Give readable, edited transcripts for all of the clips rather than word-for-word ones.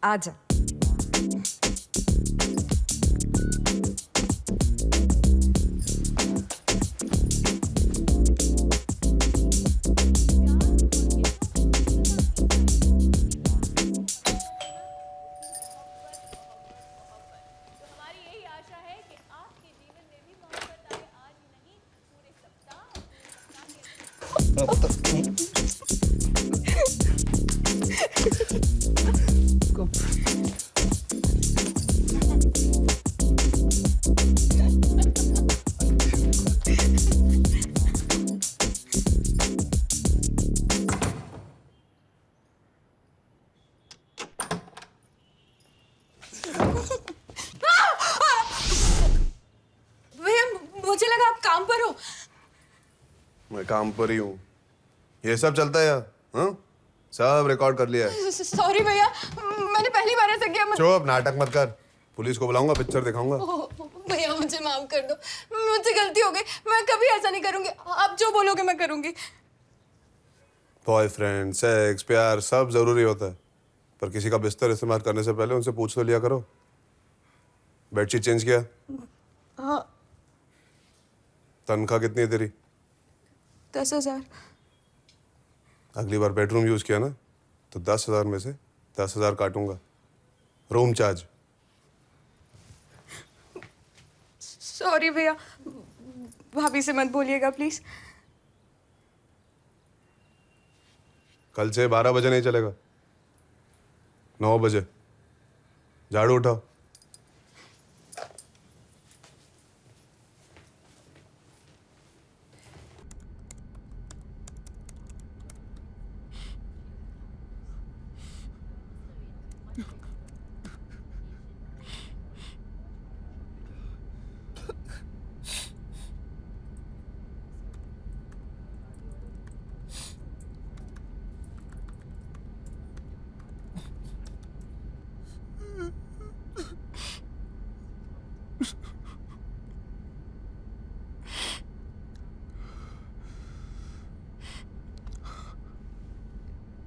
आजा। भैया मुझे लगा आप काम पर हो। मैं काम पर ही हूँ। ये सब चलता है यार, हाँ? सब रिकॉर्ड कर लिया है। सॉरी भैया, मैंने पहली बार ऐसा किया। चुप, नाटक मत कर। पुलिस को बुलाऊंगा, पिक्चर दिखाऊंगा। भैया मुझे माफ कर दो, मुझसे गलती हो गई। मैं कभी ऐसा नहीं करूंगी। आप जो बोलोगे मैं करूंगी। बॉयफ्रेंड, सेक्स, प्यार सब जरूरी होता है, पर किसी का बिस्तर इस्तेमाल करने से पहले उनसे पूछ तो लिया करो। बेडशीट चेंज किया? हाँ। तनख्वाह कितनी है तेरी? 10,000। अगली बार बेडरूम यूज किया ना तो 10,000 में से 10,000 काटूंगा। Room charge. सॉरी भैया, भाभी से मत बोलिएगा प्लीज। कल से 12 बजे नहीं चलेगा, 9 बजे। झाड़ू उठाओ।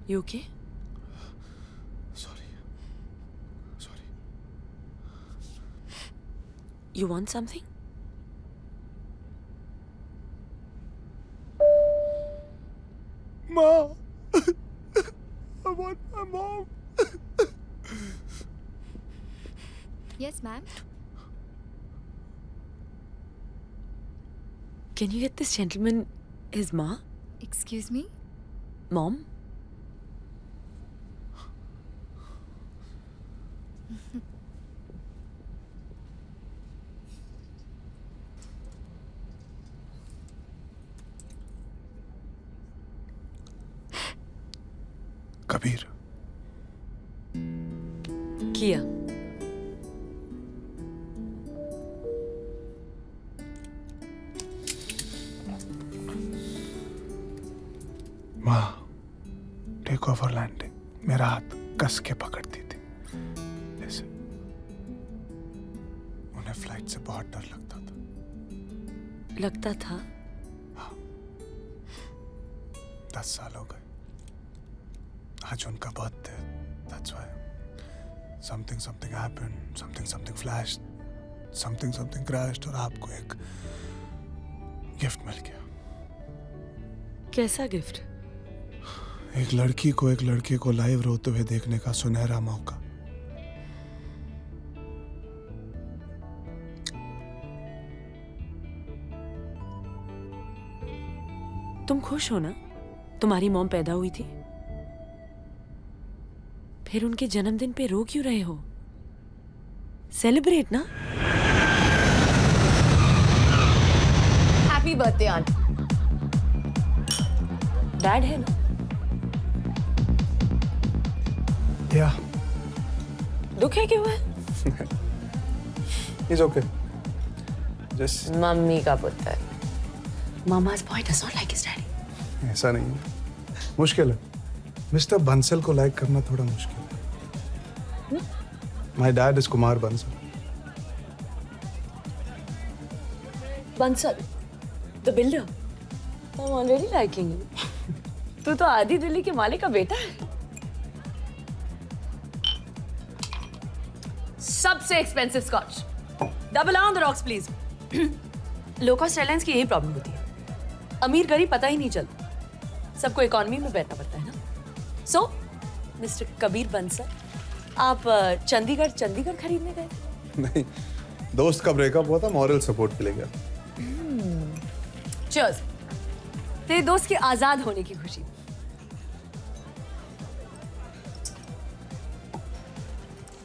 You okay? Sorry. You want something? Mom, I want my mom. Yes, ma'am. Can you get this gentleman his ma? Excuse me? Mom? Kabir. किया। माँ, टेक ओवर लैंडिंग मेरा हाथ कस के पकड़ती थी ऐसे। उन्हें फ्लाइट से बहुत डर लगता था। लगता था? 10 साल हो गए। आज उनका birthday, that's why something happened, something flashed, something crashed और आपको एक गिफ्ट मिल गया। कैसा गिफ्ट? एक लड़की को एक लड़के को लाइव रोते हुए देखने का सुनहरा मौका। तुम खुश हो ना? तुम्हारी मॉम पैदा हुई थी, फिर उनके जन्मदिन पे रो क्यों रहे हो? सेलिब्रेट ना। Happy birthday aunt. डैड है ना? या दुख है क्यों है? It's okay. जस्ट मम्मी का पुत्र। Mama's boy does not like his daddy. ऐसा नहीं है, मुश्किल है। मिस्टर बंसल को लाइक करना थोड़ा मुश्किल है। My dad is Kumar Bansal. Bansal, the builder. I'm already liking you. तू तो आधी दिल्ली के मालिक का बेटा है। सबसे expensive scotch. Double on the rocks please. Low cost airlines की यही प्रॉब्लम होती है, अमीर गरीब पता ही नहीं चलता, सबको इकोनॉमी में बैठना पड़ता है ना। सो मिस्टर कबीर बंसल, आप चंडीगढ़ खरीदने गए? नहीं, दोस्त का ब्रेकअप हुआ था, मॉरल सपोर्ट के लिए गया। चीयर्स। तेरे दोस्त के आजाद होने की खुशी।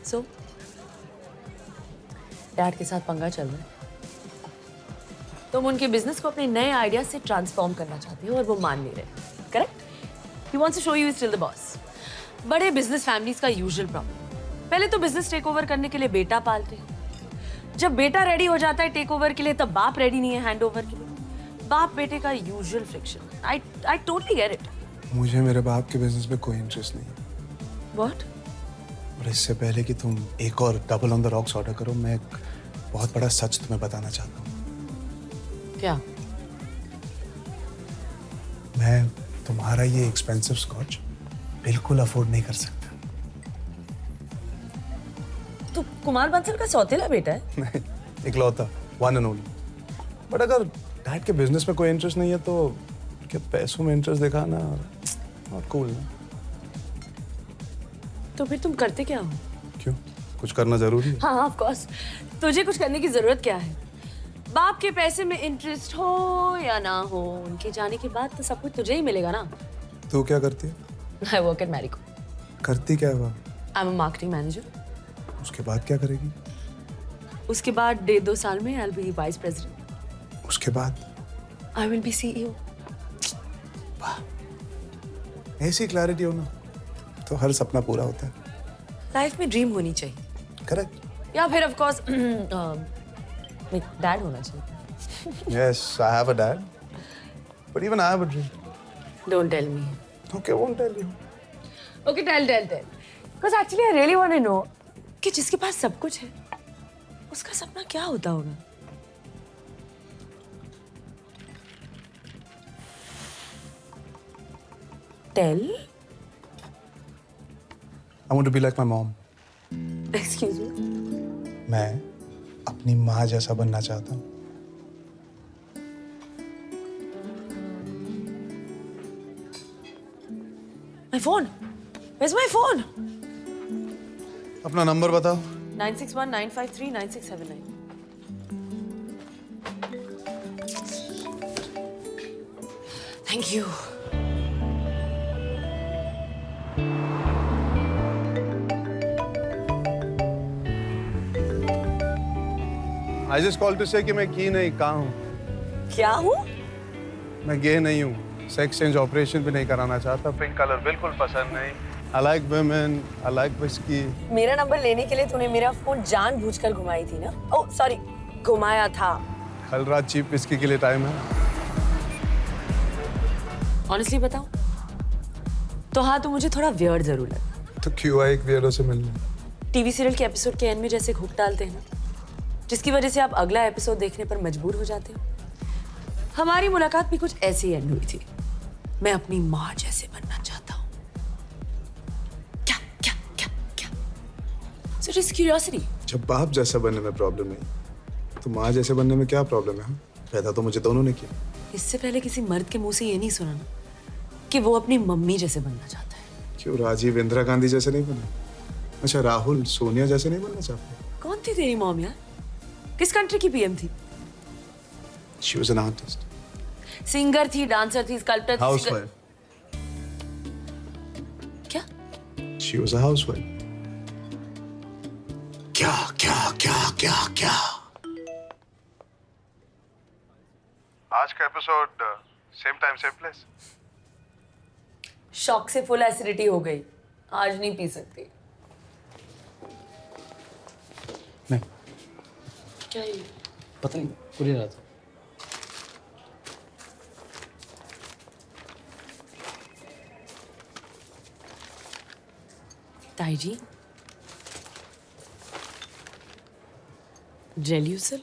सो डैड के साथ पंगा चल रहा है, तुम उनके बिजनेस को अपने नए आइडिया से ट्रांसफॉर्म करना चाहते हो और वो मान नहीं रहे, correct? He wants to show you still the boss. बड़े बिजनेस फैमिलीज का यूजुअल प्रॉब्लम, पहले तो बिजनेस टेक ओवर करने के लिए बेटा पालते हैं, जब बेटा रेडी हो जाता है टेक ओवर के लिए तब बाप रेडी नहीं है हैंड ओवर के लिए। बाप बेटे का usual friction. I totally get it. मुझे मेरे बाप के बिजनेस में कोई इंटरेस्ट नहीं है। व्हाट? और इससे पहले कि तुम एक और double on the rocks order करो, मैं एक बहुत बड़ा सच तुम्हें बताना चाहता हूँ। क्या? मैं तुम्हारा ये एक्सपेंसिव स्कॉच बिल्कुल अफोर्ड नहीं कर सकता। तू कुमार बंसल का सौतेला बेटा है? नहीं, इकलौता, वन एंड ओनली। बट अगर डैड के बिजनेस में कोई इंटरेस्ट नहीं है तो क्या पैसों में इंटरेस्ट दिखाना नॉट कूल ना। तो फिर तुम करते क्या हो? क्यों, कुछ करना जरूरी है? हाँ ऑफ कोर्स, तुझे कुछ करने की जरूरत क्या है? बाप के पैसे में इंटरेस्ट हो या ना हो, उनके जाने के बाद तो सब कुछ तुझे ही मिलेगा ना। तू क्या करती है? I work at Marico. करती क्या है वो? I am a marketing manager. उसके बाद क्या करेगी? उसके बाद 1.5-2 साल में I will be vice president. उसके बाद आई विल बी सीईओ। ऐसी क्लैरिटी हो ना तो हर सपना पूरा होता है। लाइफ में ड्रीम होनी चाहिए। करेक्ट। या फिर ऑफ कोर्स डैड होना चाहिए। Yes, I have a dad. But even I have a dream. Don't tell me. Okay, won't tell you. Okay tell because actually I really want to know कि जिसके पास सब कुछ है उसका सपना क्या होता होगा। Tell. I want to be like my mom. Excuse me. मैं अपनी माँ जैसा बनना चाहता हूँ। My phone, where's my phone? अपना नंबर बताओ। 9619539679। Thank you. I just called to say कि मैं की नहीं, कहाँ हूँ। क्या हूँ? मैं गे नहीं हूँ, सेक्स चेंज ऑपरेशन भी नहीं कराना चाहता, पिंक कलर बिल्कुल पसंद नहीं। I like women, I like whiskey. मेरा नंबर लेने के लिए तूने मेरा फोन जानबूझकर घुमाई थी ना? ओह सॉरी, घुमाया था। कल रात चीप विस्की के लिए टाइम है। ऑनेस्टली बताओ तो हाँ, तो मुझे थोड़ा वियर्ड जरूर लगा। तो क्यों आए एक वियर्डो से मिलने? टीवी सीरियल के एपिसोड के एंड में जैसे हुक डालते हैं ना, जिसकी वजह से आप अगला एपिसोड देखने पर मजबूर हो जाते हो। हमारी मुलाकात भी कुछ ऐसी ही एंड हुई थी। मैं अपनी माँ जैसे बनना चाहता हूँ। क्या क्या क्या क्या? So just curiosity. जब बाप जैसा बनने में प्रॉब्लम नहीं तो माँ जैसे बनने में क्या प्रॉब्लम है? पैदा तो मुझे दोनों ने किया। इससे पहले किसी मर्द के मुंह से ये नहीं सुना ना कि वो अपनी मम्मी जैसे बनना चाहता है। क्यों, राजीव इंदिरा गांधी जैसे नहीं बना? अच्छा, राहुल सोनिया जैसे नहीं बनना चाहते? कौन थी तेरी मॉम यार? किस कंट्री की पीएम थी? She was an artist. Singer थी, डांसर थी, स्कल्पटर थी। Housewife. क्या? She was a housewife. क्या क्या क्या क्या क्या? आज का episode same time same place. Shock से फुल एसिडिटी हो गई, आज नहीं पी सकती। नहीं, क्या ये? पता नहीं, कुरियर आता। ताई जी, जेल्यूसल?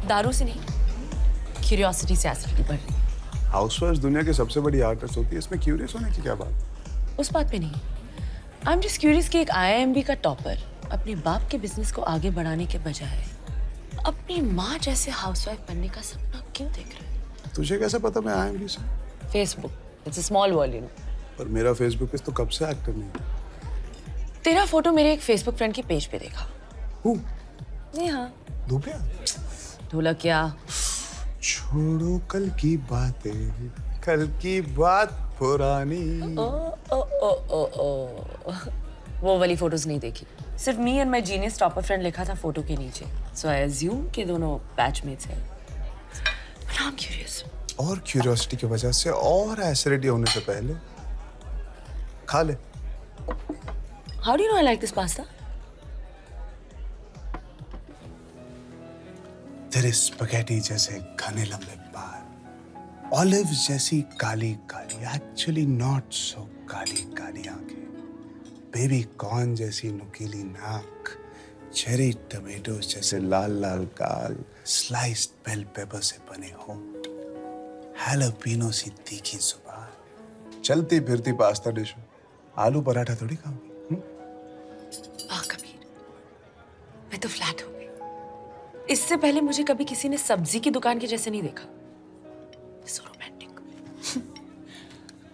दारू से नहीं, क्यूरियोसिटी से एसिडिटी बढ़ रही है। हाउसवाइफ दुनिया की सबसे बड़ी आर्टिस्ट होती है, इसमें क्यूरियस होने की क्या बात? उस बात पे नहीं, आई एम जस्ट क्यूरियस कि एक IIMB का टॉपर अपने बाप के बिजनेस को आगे बढ़ाने के बजाय अपनी माँ जैसे हाउसवाइफ बनने का सपना क्यों देख रहे हैं? तुझे कैसे पता मैं IIMB से? Facebook, it's a small world, you know. पर मेरा फेसबुक पेज तो कब से एक्टिव नहीं। तेरा फोटो मेरे एक फेसबुक फ्रेंड के पेज पे देखा। हूँ जी हाँ। धूपिया? ढोलक क्या? छोड़ो कल की बातें, कल की बात पुरानी। ओ ओ ओ ओ ओ वो वाली फोटोज नहीं देखी, सिर्फ me and my genius topper friend लिखा था फोटो के नीचे, सो आई अज्यूम कि दोनों बैचमेट्स हैं। But I am curious. और क्यूरियोसिटी की वजह से और एसिडिटी होने से पहले खा ले। How do you know I like this pasta? तेरे स्पगेटी जैसे घने लंबे बाल, ऑलिव जैसी Kali Kali, actually not so Kali Kali आंखें, बेबी कॉर्न जैसी नुकीली नाक, चेरी टमेटोज जैसे लाल लाल गाल, स्लाइस्ड बेल पेपर से बने होंठ, हैलोपिनो सी तीखी जुबान, चलती फिरती पास्ता डिश, आलू पराठा थोड़ी खाऊंगी। कबीर, मैं तो फ्लैट हो गई। इससे पहले मुझे कभी किसी ने सब्जी की दुकान के जैसे नहीं देखा। So romantic.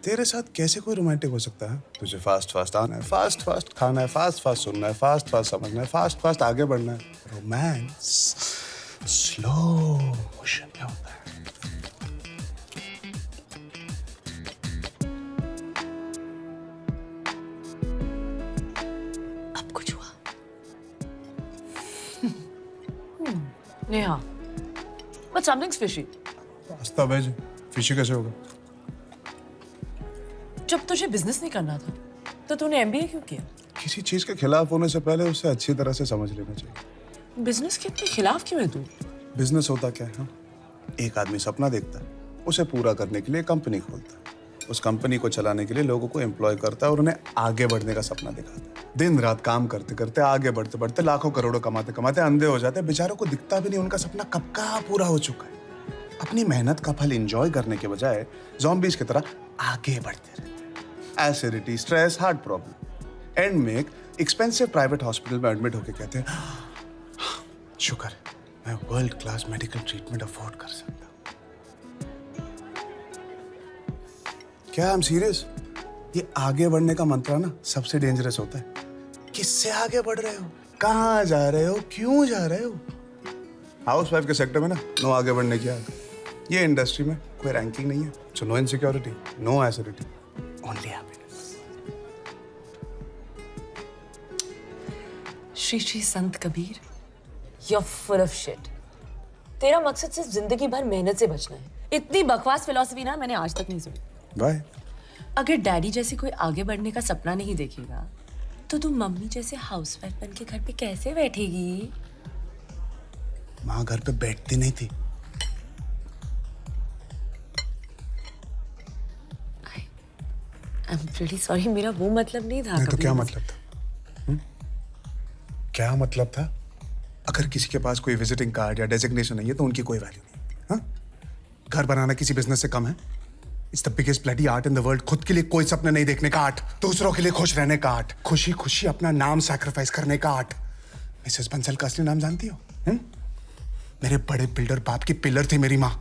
तेरे साथ कैसे कोई रोमांटिक हो सकता है? तुझे फास्ट फास्ट आना है, फास्ट फास्ट खाना है, फास्ट फास्ट सुनना है, फास्ट फास्ट समझना है, फास्ट फास्ट आगे बढ़ना है। रोमांस स्लो मोशन में होता है। अब कुछ हुआ? Neha, but something's fishy. Pasta veg, fishy कैसे होगा? जब तुझे बिजनेस नहीं करना था, तो तूने MBA क्यों किया? किसी चीज के खिलाफ होने से पहले उसे अच्छी तरह से समझ लेना चाहिए। बिजनेस के इतने खिलाफ क्यों है तू? बिजनेस होता क्या है? एक आदमी सपना देखता है, उसे पूरा करने के लिए कंपनी खोलता है, उस कंपनी को चलाने के लिए लोगों को एम्प्लॉय करता है और उन्हें आगे बढ़ने का सपना दिखाता है। दिन रात काम करते करते, आगे बढ़ते बढ़ते, लाखों करोड़ों कमाते कमाते अंधे हो जाते हैं। बेचारों को दिखता भी नहीं उनका सपना कब का पूरा हो चुका है। अपनी मेहनत का फल एंजॉय करने के बजाय ज़ॉम्बीज की तरह आगे बढ़ते रहते हैं। Acidity, stress, heart problem, and में एक एक्सपेंसिव प्राइवेट हॉस्पिटल में एडमिट होकर कहते हैं, शुक्र है मैं world class medical treatment afford कर सकता हूं। क्या आई एम सीरियस? ये आगे बढ़ने का मंत्र ना सबसे डेंजरस होता है। किससे आगे बढ़ रहे हो, कहाँ जा रहे हो, क्यों जा रहे हो? हाउसवाइफ के सेक्टर में ना नो आगे बढ़ने की आग। ये इंडस्ट्री में कोई रैंकिंग नहीं है। So no insecurity, no acidity, only happiness. Shri Shri Sant Kabir, you're full of shit. तेरा मकसद सिर्फ जिंदगी भर मेहनत से बचना है। इतनी बकवास फिलॉसफी ना मैंने आज तक नहीं सुनी। बाय। अगर डैडी जैसे कोई आगे बढ़ने का सपना नहीं देखेगा, तो तू मम्मी जैसे हाउसवाइफ बन के घर पे कैसे बैठेगी? माँ घर पे बैठती नहीं थी। I'm really sorry, मेरा वो मतलब नहीं था। नहीं तो कभी क्या भी। मतलब था? क्या मतलब था? अगर किसी के पास कोई विजिटिंग कार्ड या डेजिग्नेशन नहीं है तो उनकी कोई वैल्यू नहीं। हाँ? घर बनाना किसी बिजनेस से कम है? It's the biggest bloody art in the world. खुद के लिए कोई सपने नहीं देखने का आर्ट, दूसरों के लिए खुश रहने का आर्ट, खुशी खुशी अपना नाम सैक्रिफाइस करने का आर्ट। मिसेस बंसल का असली नाम जानती हो? मेरे बड़े बिल्डर बाप की पिलर थी मेरी माँ।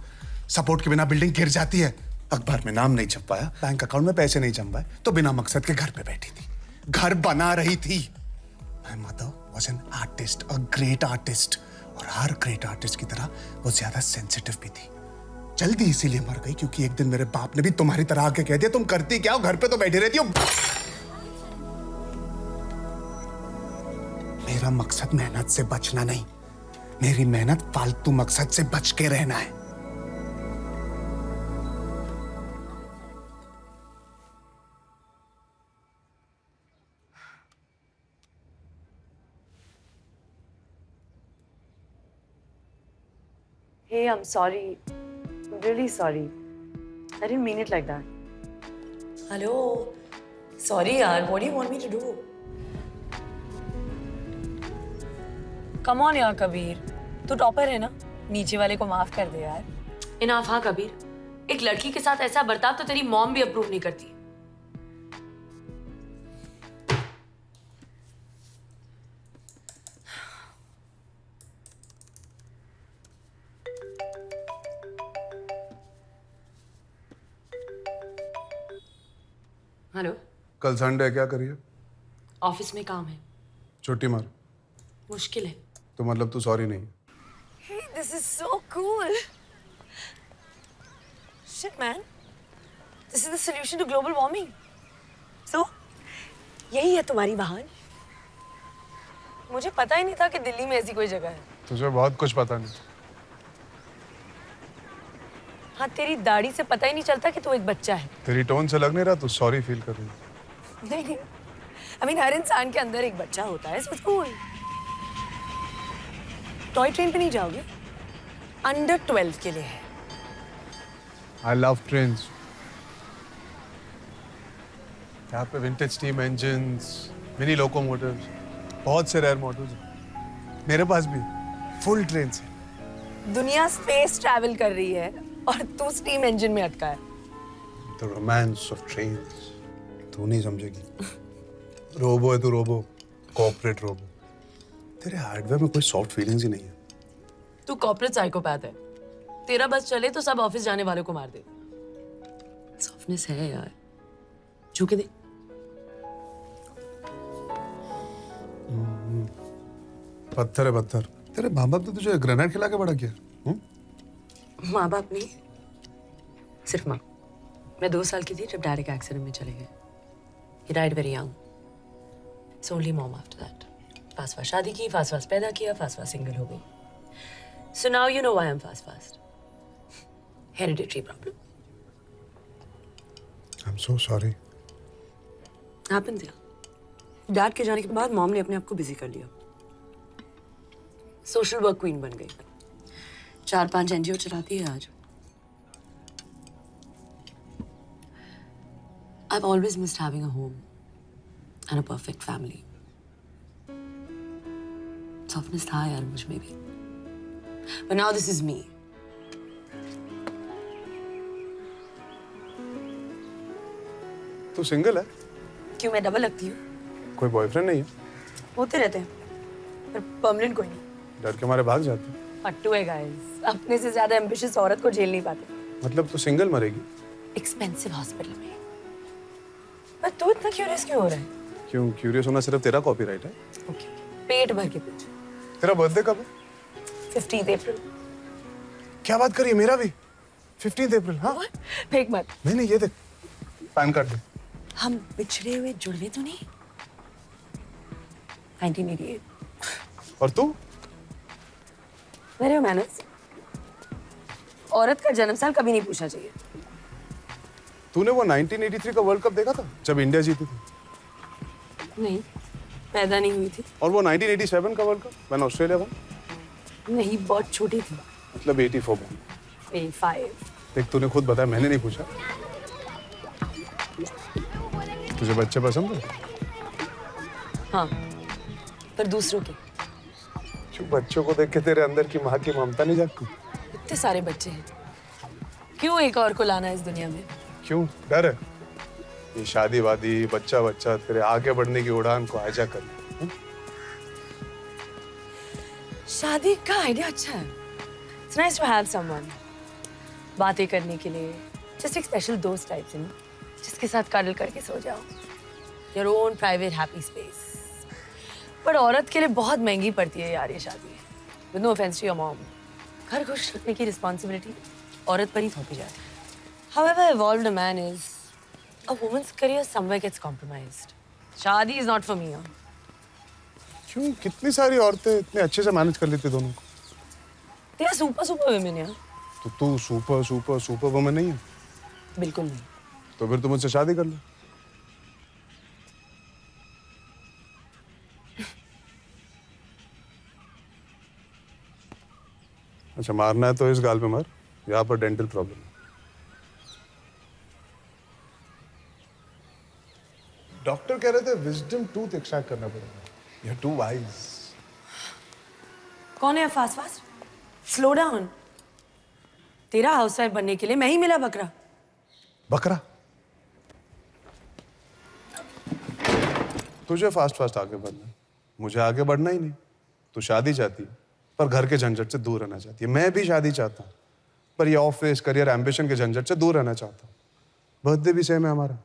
सपोर्ट के बिना बिल्डिंग गिर जाती है। अखबार में नाम नहीं छप पाया, बैंक अकाउंट में पैसे नहीं जम पाए, तो बिना मकसद के घर पे बैठी थी, घर बना रही थी। My mother was an artist, a great artist, और हर ग्रेट आर्टिस्ट की तरह वो ज्यादा सेंसिटिव भी थी। जल्दी इसीलिए मर गई क्योंकि एक दिन मेरे बाप ने भी तुम्हारी तरह आके कह दिया, तुम करती क्या हो, घर पे तो बैठी रहती हो। मेरा मकसद मेहनत से बचना नहीं, मेरी मेहनत फालतू मकसद से बच के रहना है। Hey, I'm sorry. I'm really sorry. I didn't mean it like that. Hello. Sorry, yaar. What do you want me to do? Come on, yaar, Kabir. तू टॉपर है ना? नीचे वाले को माफ कर दे यार। इनाफ हाँ कबीर, एक लड़की के साथ ऐसा बर्ताव तो तेरी मॉम भी अप्रूव नहीं करती। हेलो, कल संडे है, क्या करिए? ऑफिस में काम है। छुट्टी मार। मुश्किल है। तो मतलब तू सॉरी नहीं? Hey, this is so cool. Shit, man. This is the solution to global warming. So, यही है तुम्हारी वाहन? मुझे पता ही नहीं था कि दिल्ली में ऐसी कोई जगह है। तुझे बहुत कुछ पता नहीं। हाँ, तेरी दाढ़ी से पता ही नहीं चलता कि तू एक बच्चा है। तेरी टोन से लग नहीं रहा तू सॉरी फील कर रही है। नहीं, I mean, हर इंसान के अंदर एक बच्चा होता है, so it's cool. Toy train पे नहीं जाओगे? अंडर 12 के लिए है। I love trains. यहाँ पे vintage steam engines, mini locomotives, बहुत से रेयर मॉडल्स हैं। मेरे पास भी फुल ट्रेन है। दुनिया स्पेस ट्रैवल कर रही है और तू स्टीम इंजन में अटका है। The romance of trains. तू नहीं समझेगी। रोबो है तू, रोबो, कॉर्पोरेट रोबो। तेरे हार्डवेयर में कोई सॉफ्ट फीलिंग्स ही नहीं है। तू कॉर्पोरेट साइकोपैथ है। तेरा बस चले तो सब ऑफिस जाने वालों को मार दे। सॉफ्टनेस है यार, छू के दे। पत्थर है पत्थर। तेरे माँ बाप ने तुझे ग्रेनेड खिला के बड़ा किया। माँ बाप नहीं, सिर्फ माँ। मैं 2 साल की थी जब डैड एक एक्सीडेंट में चले गए। He died very young. It's only mom after that. Fast fast शादी की, फास्ट फास्ट पैदा किया, फास्ट फास्ट सिंगल हो गई। So now you know why I'm fast. Hereditary problem. I'm so sorry. Happened there. Dad के जाने के बाद मॉम ने अपने आप को बिजी कर लिया। सोशल वर्क क्वीन बन गई। 4-5 एनजीओ चलाती है आज। I've always missed having a home and a perfect family. Softness था यार मुझ में भी। But now this is me. तू सिंगल है? क्यों, मैं डबल लगती हूँ? कोई बॉयफ्रेंड नहीं है? होते रहते हैं, पर परमानेंट कोई नहीं। डर के मारे भाग जाते? पट्टू है गाइस, अपने से ज्यादा एम्बिशियस औरत को झेल नहीं पाते। मतलब तू सिंगल मरेगी? एक्सपेंसिव हॉस्पिटल में। पर तू इतना क्यूरियस क्यों हो रहा है? क्यों क्यूरियस होना सिर्फ तेरा कॉपीराइट है? ओके, पेट भर के पूछ। तेरा बर्थडे कब है? 15 अप्रैल। क्या बात करी है, मेरा भी 15 अप्रैल। हाँ फेंक मत। नहीं ये देख, पैन कार्ड दे। हम बिछड़े हुए जुड़वे तो नहीं? 1988। और तू? मेरे मैनर्स। औरत का जन्म साल कभी नहीं पूछना चाहिए। तूने वो 1983 का वर्ल्ड कप देखा था जब इंडिया जीती थी? नहीं, पैदा नहीं हुई थी। और वो 1987 का world cup when Australia won? नहीं, बहुत छोटी थी। मतलब 84 में। 85। देख तूने खुद बताया, मैंने नहीं पूछा। तुझे बच्चे पसंद है? हाँ, पर दूसरों के। क्यों, बच्चों को देख के तेरे अंदर की माँ की ममता नहीं जागती? इतने सारे बच्चे हैं, क्यों एक और को लाना है इस दुनिया में? क्यों, डर है? ये शादी वादी, बच्चा बच्चा तेरे आगे बढ़ने की उड़ान को हाईजैक कर ले। शादी का आइडिया अच्छा है। It's nice to have someone बातें करने के लिए, just एक स्पेशल दोस्त टाइप से, जिसके साथ कडल करके सो जाओ। Your own private happy space. पर औरत के लिए बहुत महंगी पड़ती है यार ये शादी। With no offense to your mom. घर खुश रखने की रिस्पॉन्सिबिलिटी औरत पर ही थोपी जाती है। However evolved a man is, a woman's career somewhere gets compromised. शादी is not for me. क्यों, कितनी सारी औरतें इतने अच्छे से मैनेज कर लेती दोनों को। तेरा सुपर वुमेन है। तो तू सुपर वुमन नहीं है? बिल्कुल नहीं। तो फिर तू मुझसे शादी कर ले। अच्छा, मारना है तो इस गाल पे मार, यहाँ पर डेंटल प्रॉब्लम है। डॉक्टर कह रहे थे विजडम टूथ एक्सट्रैक्ट करना पड़ेगा। You are too wise. कौन है फास्ट फास्ट? Slow down. तेरा हाउसवाइफ बनने के लिए मैं ही मिला बकरा। बकरा? तुझे फास्ट फास्ट आगे बढ़ना है, मुझे आगे बढ़ना ही नहीं। तू शादी चाहती है पर घर के झंझट से दूर रहना चाहती है। मैं भी शादी चाहता हूँ पर ये ऑफिस करियर एम्बिशन के झंझट से दूर रहना चाहता हूँ। बर्थडे भी सेम है हमारा।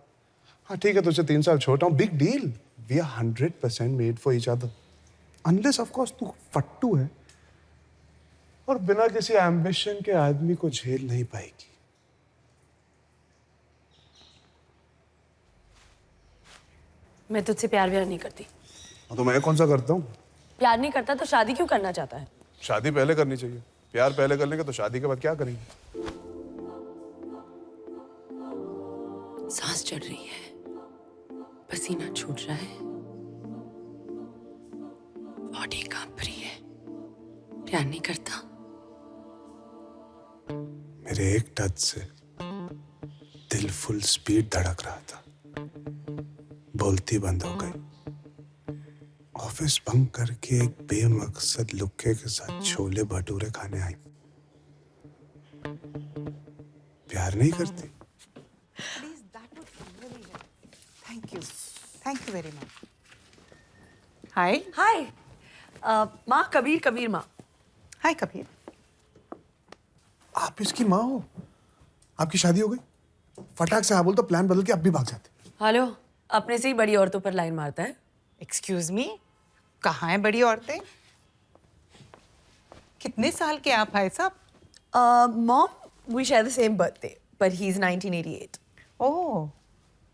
हाँ ठीक है, तुझसे 3 साल छोटा हूँ, big deal. We are 100% made for each other. Unless of course तू फट्टू है और बिना किसी एम्बिशन के आदमी को झेल नहीं पाएगी। मैं तुझसे प्यार व्यार नहीं करती। तो मैं कौन सा करता हूँ? प्यार नहीं करता तो शादी क्यों करना चाहता है? शादी पहले करनी चाहिए। प्यार पहले कर लेंगे तो शादी के बाद क्या करेंगे? सांस चढ़ रही है, पसीना छूट रहा है, बॉडी कांप रही है। प्यार नहीं करता। मेरे एक टच से दिल फुल स्पीड धड़क रहा था। बोलती बंद हो गई। ऑफिस बंक करके एक बेमकसद लुक्के के साथ छोले भटूरे खाने आई। प्यार नहीं करती? Please, that would really help. Thank you. Thank you very much. Hi. हाय माँ, कबीर कबीर माँ। Hi, Kabir. आप इसकी माँ हो? आपकी शादी हो गई? फटाक से हाँ बोल तो प्लान बदल के अब भी भाग जाते। हेलो, अपने से ही बड़ी औरतों पर लाइन मारता है। Excuse me. कहाँ हैं बड़ी औरतें? कितने साल के आप भाई साहब? Mom, we share the same birthday, but he's 1988. Oh,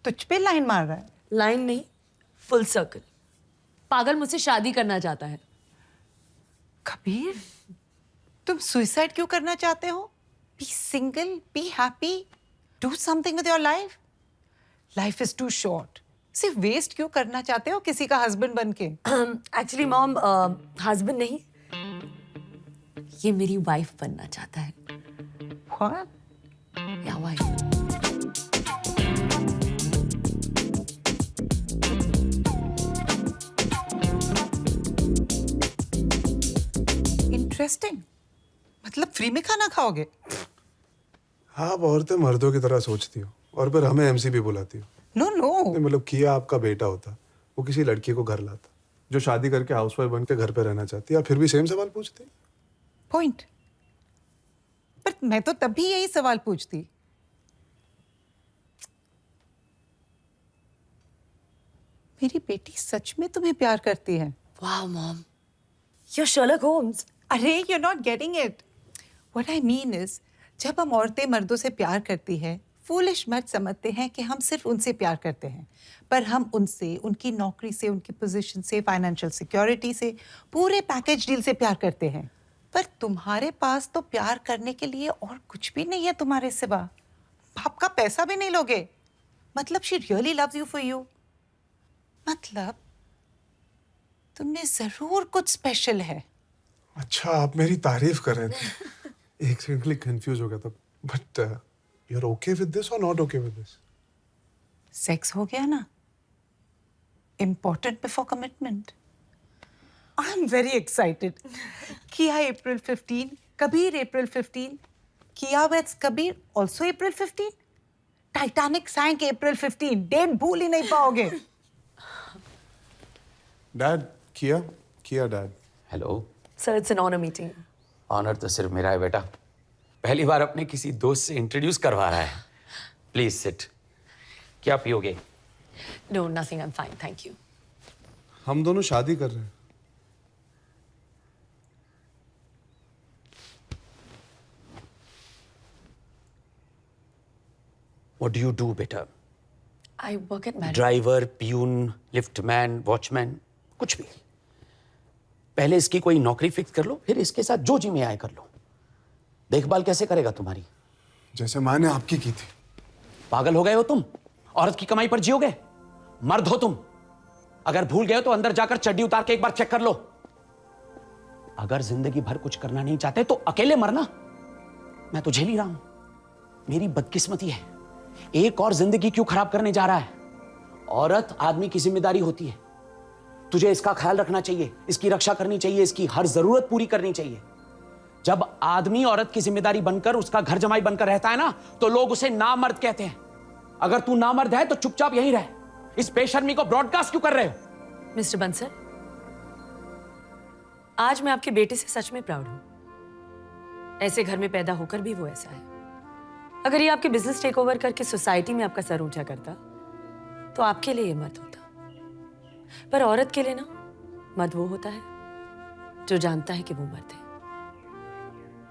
तुझ पे लाइन मार रहा है? लाइन नहीं, फुल सर्कल। पागल मुझसे शादी करना चाहता है। कबीर, तुम सुसाइड क्यों करना चाहते हो? Be single, be happy, do something with your life. Life is too short. सिर्फ वेस्ट क्यों करना चाहते हो किसी का हस्बैंड बन के? एक्चुअली मॉम, हस्बैंड नहीं, ये मेरी वाइफ बनना चाहता है। What? या वाइफ। इंटरेस्टिंग। मतलब फ्री में खाना खाओगे? आप औरतें मर्दों की तरह सोचती हो और फिर हमें एमसी भी बुलाती हो। No no. नहीं, मतलब किया आपका बेटा होता, वो किसी लड़की को घर लाता जो शादी करके हाउसवाइफ बन के घर पे रहना चाहती है, आप फिर भी सेम सवाल पूछते। पॉइंट। पर मैं तो तभी यही सवाल पूछती। मेरी बेटी सच में तुम्हें प्यार करती है? वाह मॉम, you're Sherlock Holmes. अरे you are not getting it. What I mean is, जब हम औरतें मर्दों से प्यार करती हैं, फूलिश मर्द समझते हैं कि हम सिर्फ उनसे प्यार करते हैं, पर हम उनसे, उनकी नौकरी से, उनकी पोजीशन से, फाइनेंशियल सिक्योरिटी से, पूरे पैकेज डील से प्यार करते हैं। पर तुम्हारे पास तो प्यार करने के लिए और कुछ भी नहीं है तुम्हारे सिवा। बाप का पैसा भी नहीं लोगे। मतलब she really loves you for you. मतलब तुमने जरूर कुछ स्पेशल है। अच्छा, आप मेरी तारीफ कर रहे थे। एक सेकंड के लिए कंफ्यूज हो गया था। But you are okay with this और not okay with this? Sex हो गया ना, important before commitment. I am very excited. Kiya April 15, Kabir April 15, Kiya with Kabir also April 15, Titanic sank April 15। Date भूल ही नहीं पाओगे। Dad, Kiya dad. Hello. Sir, it's an honour meeting. Honour तो सिर्फ मेरा है बेटा। पहली बार अपने किसी दोस्त से इंट्रोड्यूस करवा रहा है। Please sit. क्या पियोगे? No, nothing, I am fine, thank you. हम दोनों शादी कर रहे हैं। What do you do बेटा? I work at marriage. Driver, peon, liftman, watchman, कुछ भी। पहले इसकी कोई नौकरी फिक्स कर लो, फिर इसके साथ जो जी में आए कर लो। देखभाल कैसे करेगा तुम्हारी? जैसे माँ ने आपकी की थी। पागल हो गए हो तुम? औरत की कमाई पर जियोगे? मर्द हो तुम। अगर भूल गए हो तो अंदर जाकर चड्डी उतार के एक बार चेक कर लो। अगर जिंदगी भर कुछ करना नहीं चाहते तो अकेले मरना। मैं तो झेल ही रहा हूं। मेरी बदकिस्मती है। एक और जिंदगी क्यों खराब करने जा रहा है? औरत आदमी की जिम्मेदारी होती है। तुझे इसका ख्याल रखना चाहिए, इसकी रक्षा करनी चाहिए, इसकी हर जरूरत पूरी करनी चाहिए। जब आदमी औरत की जिम्मेदारी बनकर उसका घर जमाई बनकर रहता है ना, तो लोग उसे नामर्द कहते हैं। अगर तू नामर्द है तो चुपचाप यहीं रह। इस बेशर्मी को ब्रॉडकास्ट क्यों कर रहे हो? मिस्टर बंसल, आज मैं आपके बेटे से सच में प्राउड हूं। ऐसे घर में पैदा होकर भी वो ऐसा है। अगर ये आपके बिजनेस टेक ओवर करके सोसाइटी में आपका सर ऊंचा करता तो आपके लिए ये मर्द होता, पर औरत के लिए ना मर्द वो होता है जो जानता है कि वो मर्द है।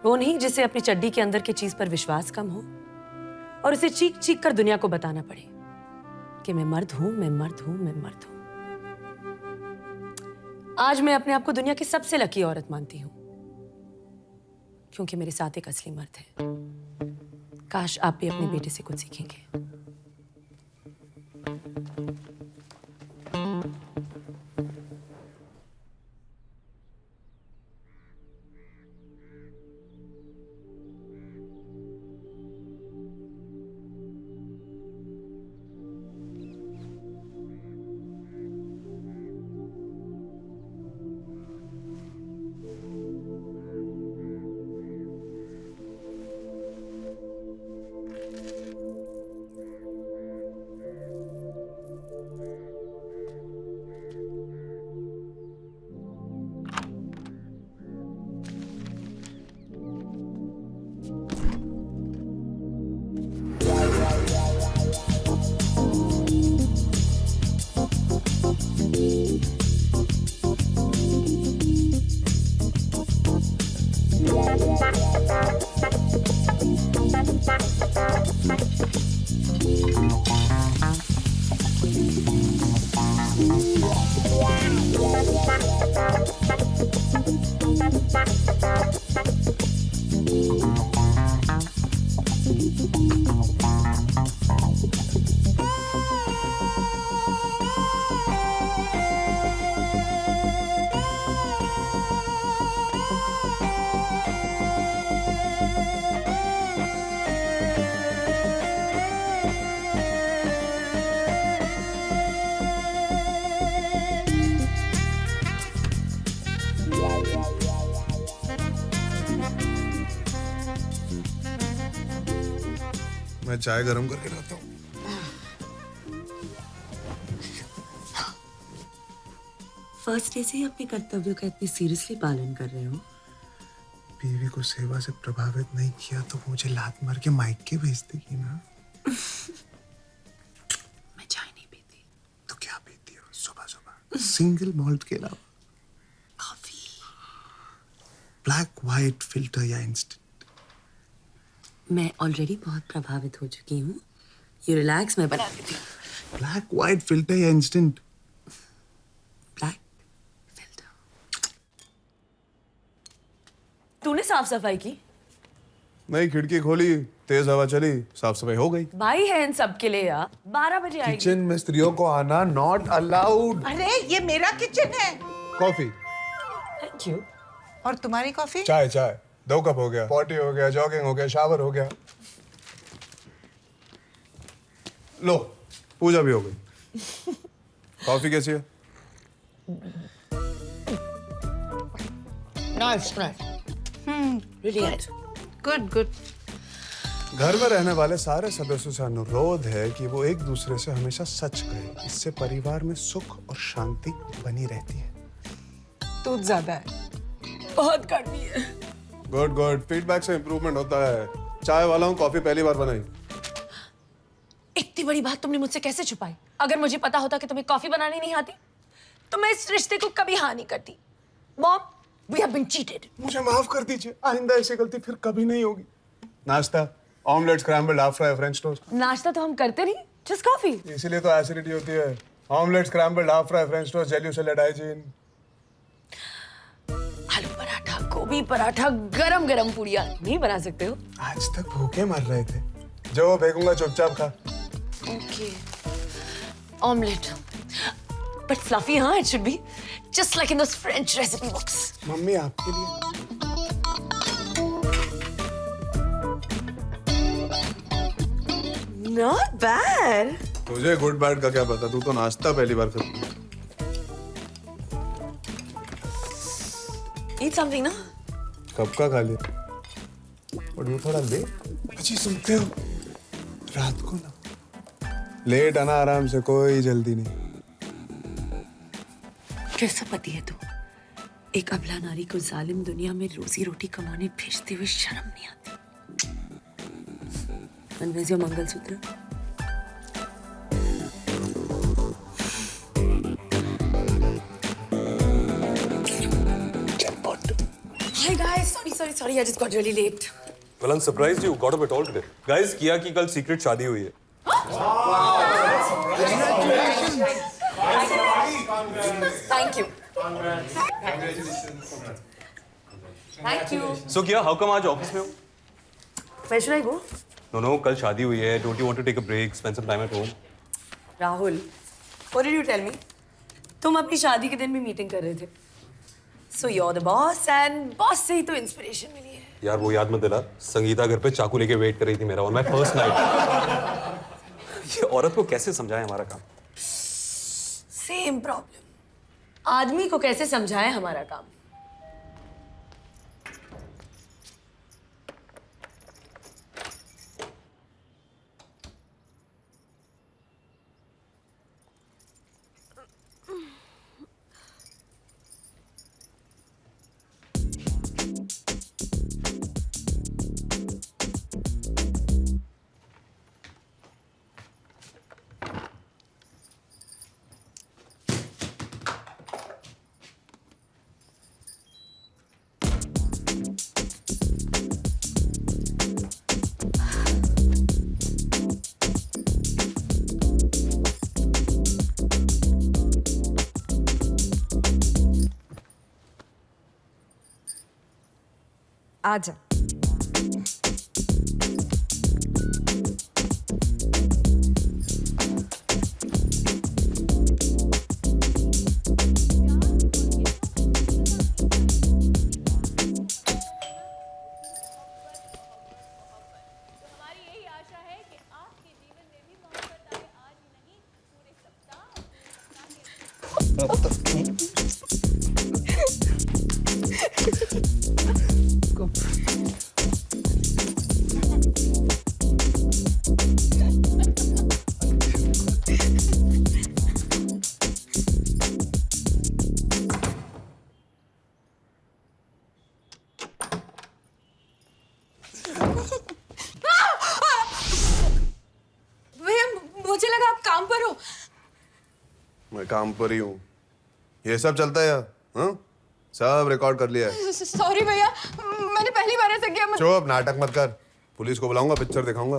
वो नहीं जिसे अपनी चड्डी के अंदर की चीज पर विश्वास कम हो और उसे चीख चीख कर दुनिया को बताना पड़े कि मैं मर्द हूं, मैं मर्द हूं, मैं मर्द हूं। आज मैं अपने आप को दुनिया की सबसे लकी औरत मानती हूं, क्योंकि मेरे साथ एक असली मर्द है। काश आप भी अपने बेटे से कुछ सीखेंगे। मैं चाय गरम करके लाता हूँ। फर्स्ट डे से ही अपने कर्तव्यों का इतनी सीरियसली पालन कर रहे हो। बीवी को सेवा से प्रभावित नहीं किया तो मुझे लात मार के माइक के भेज देगी ना। मैं चाय नहीं पीती। तो क्या पीती हो सुबह सुबह? सिंगल मॉल्ट के अलावा? कॉफी। ब्लैक व्हाइट फिल्टर या इंस्टेंट? मैं ऑलरेडी बहुत प्रभावित हो चुकी हूँ। ये रिलैक्स, मैं बना देती हूँ। ब्लैक व्हाइट फिल्टर या इंस्टेंट? Black filter. तूने साफ सफाई की? नहीं, खिड़की खोली, तेज हवा चली, साफ सफाई हो गई। भाई है इन सब के लिए यार। 12 बजे आएगी। किचन में स्त्रियों को आना नॉट अलाउड। अरे ये मेरा किचन है। कॉफी। Thank you. और तुम्हारी कॉफी? चाय चाय 2 कप हो गया, पॉटी हो गया, जॉगिंग हो गया, शावर हो गया। लो, पूजा भी हो गई। कॉफी कैसी है? Nice, nice. Really nice. Good good. घर में रहने वाले सारे सदस्यों से अनुरोध है कि वो एक दूसरे से हमेशा सच कहे। इससे परिवार में सुख और शांति बनी रहती है। दूध ज्यादा है। बहुत कड़वी है। गुड गुड, फीडबैक से इंप्रूवमेंट होता है। चाय वाला हूँ, कॉफी पहली बार बनाई। इतनी बड़ी बात तुमने मुझसे कैसे छुपाई? अगर मुझे पता होता कि तुम्हें कॉफी बनानी नहीं आती तो मैं इस रिश्ते को कभी हाँ नहीं करती। Mom, we have been cheated. मुझे माफ कर दीजिए, आइंदा ऐसी गलती फिर कभी नहीं होगी। नाश्ता, omelette, scrambled, half fry, French toast. नाश्ता तो हम करते नहीं, जस्ट कॉफी। इसीलिए तो एसिडिटी होती है। Omelette, scrambled, half fry, French toast, jelly salad, hygiene. आलू पराठा, गोभी पराठा, गरम गरम पूड़ियाँ नहीं बना सकते हो? आज तक भूखे मर रहे थे। जो फेंकूंगा चुपचाप खा। ओके। ऑमलेट, बट फ्लफी, हाँ, it should be just like in those French recipe books. Mummy आपके लिए। Not bad. तुझे गुड बैड का क्या पता, तू तो नाश्ता पहली बार कर। ईट समथिंग ना। सबका खा लिया और ये थोड़ा लेट। अजी सुनते हो, रात को ना लेट आना, आराम से, कोई जल्दी नहीं। कैसा पति है तू? एक अबला नारी को जालिम दुनिया में रोजी रोटी कमाने भेजते हुए शर्म नहीं आती? And where's your mangalsutra? Hi guys, sorry, I just got really late. Well, I'm surprised you got up at all today. Guys, किया की कल सीक्रेट शादी हुई है। Thank you. Thank you. So किया, how come आज ऑफिस में हो? Where should I go? No, कल शादी हुई है. Don't you want to take a break, spend some time at home? Rahul, what did you tell me? तुम अपनी शादी के दिन भी मीटिंग कर रहे थे. So you're the boss and boss से ही तो इंस्पिरेशन मिली है. यार वो याद मत दिला. संगीता घर पे चाकू लेके वेट कर रही थी मेरा on my first night. ये औरत को कैसे समझाएं हमारा काम? Same problem. आदमी को कैसे समझाएं हमारा काम? आजा। मुझे लगा आप काम पर हो। मैं काम पर ही हूँ। ये सब चलता है यार, हाँ? सब रिकॉर्ड कर लिया है। सॉरी भैया, मैंने पहली बार ऐसा किया। चुप, नाटक मत कर। पुलिस को बुलाऊंगा, पिक्चर दिखाऊंगा।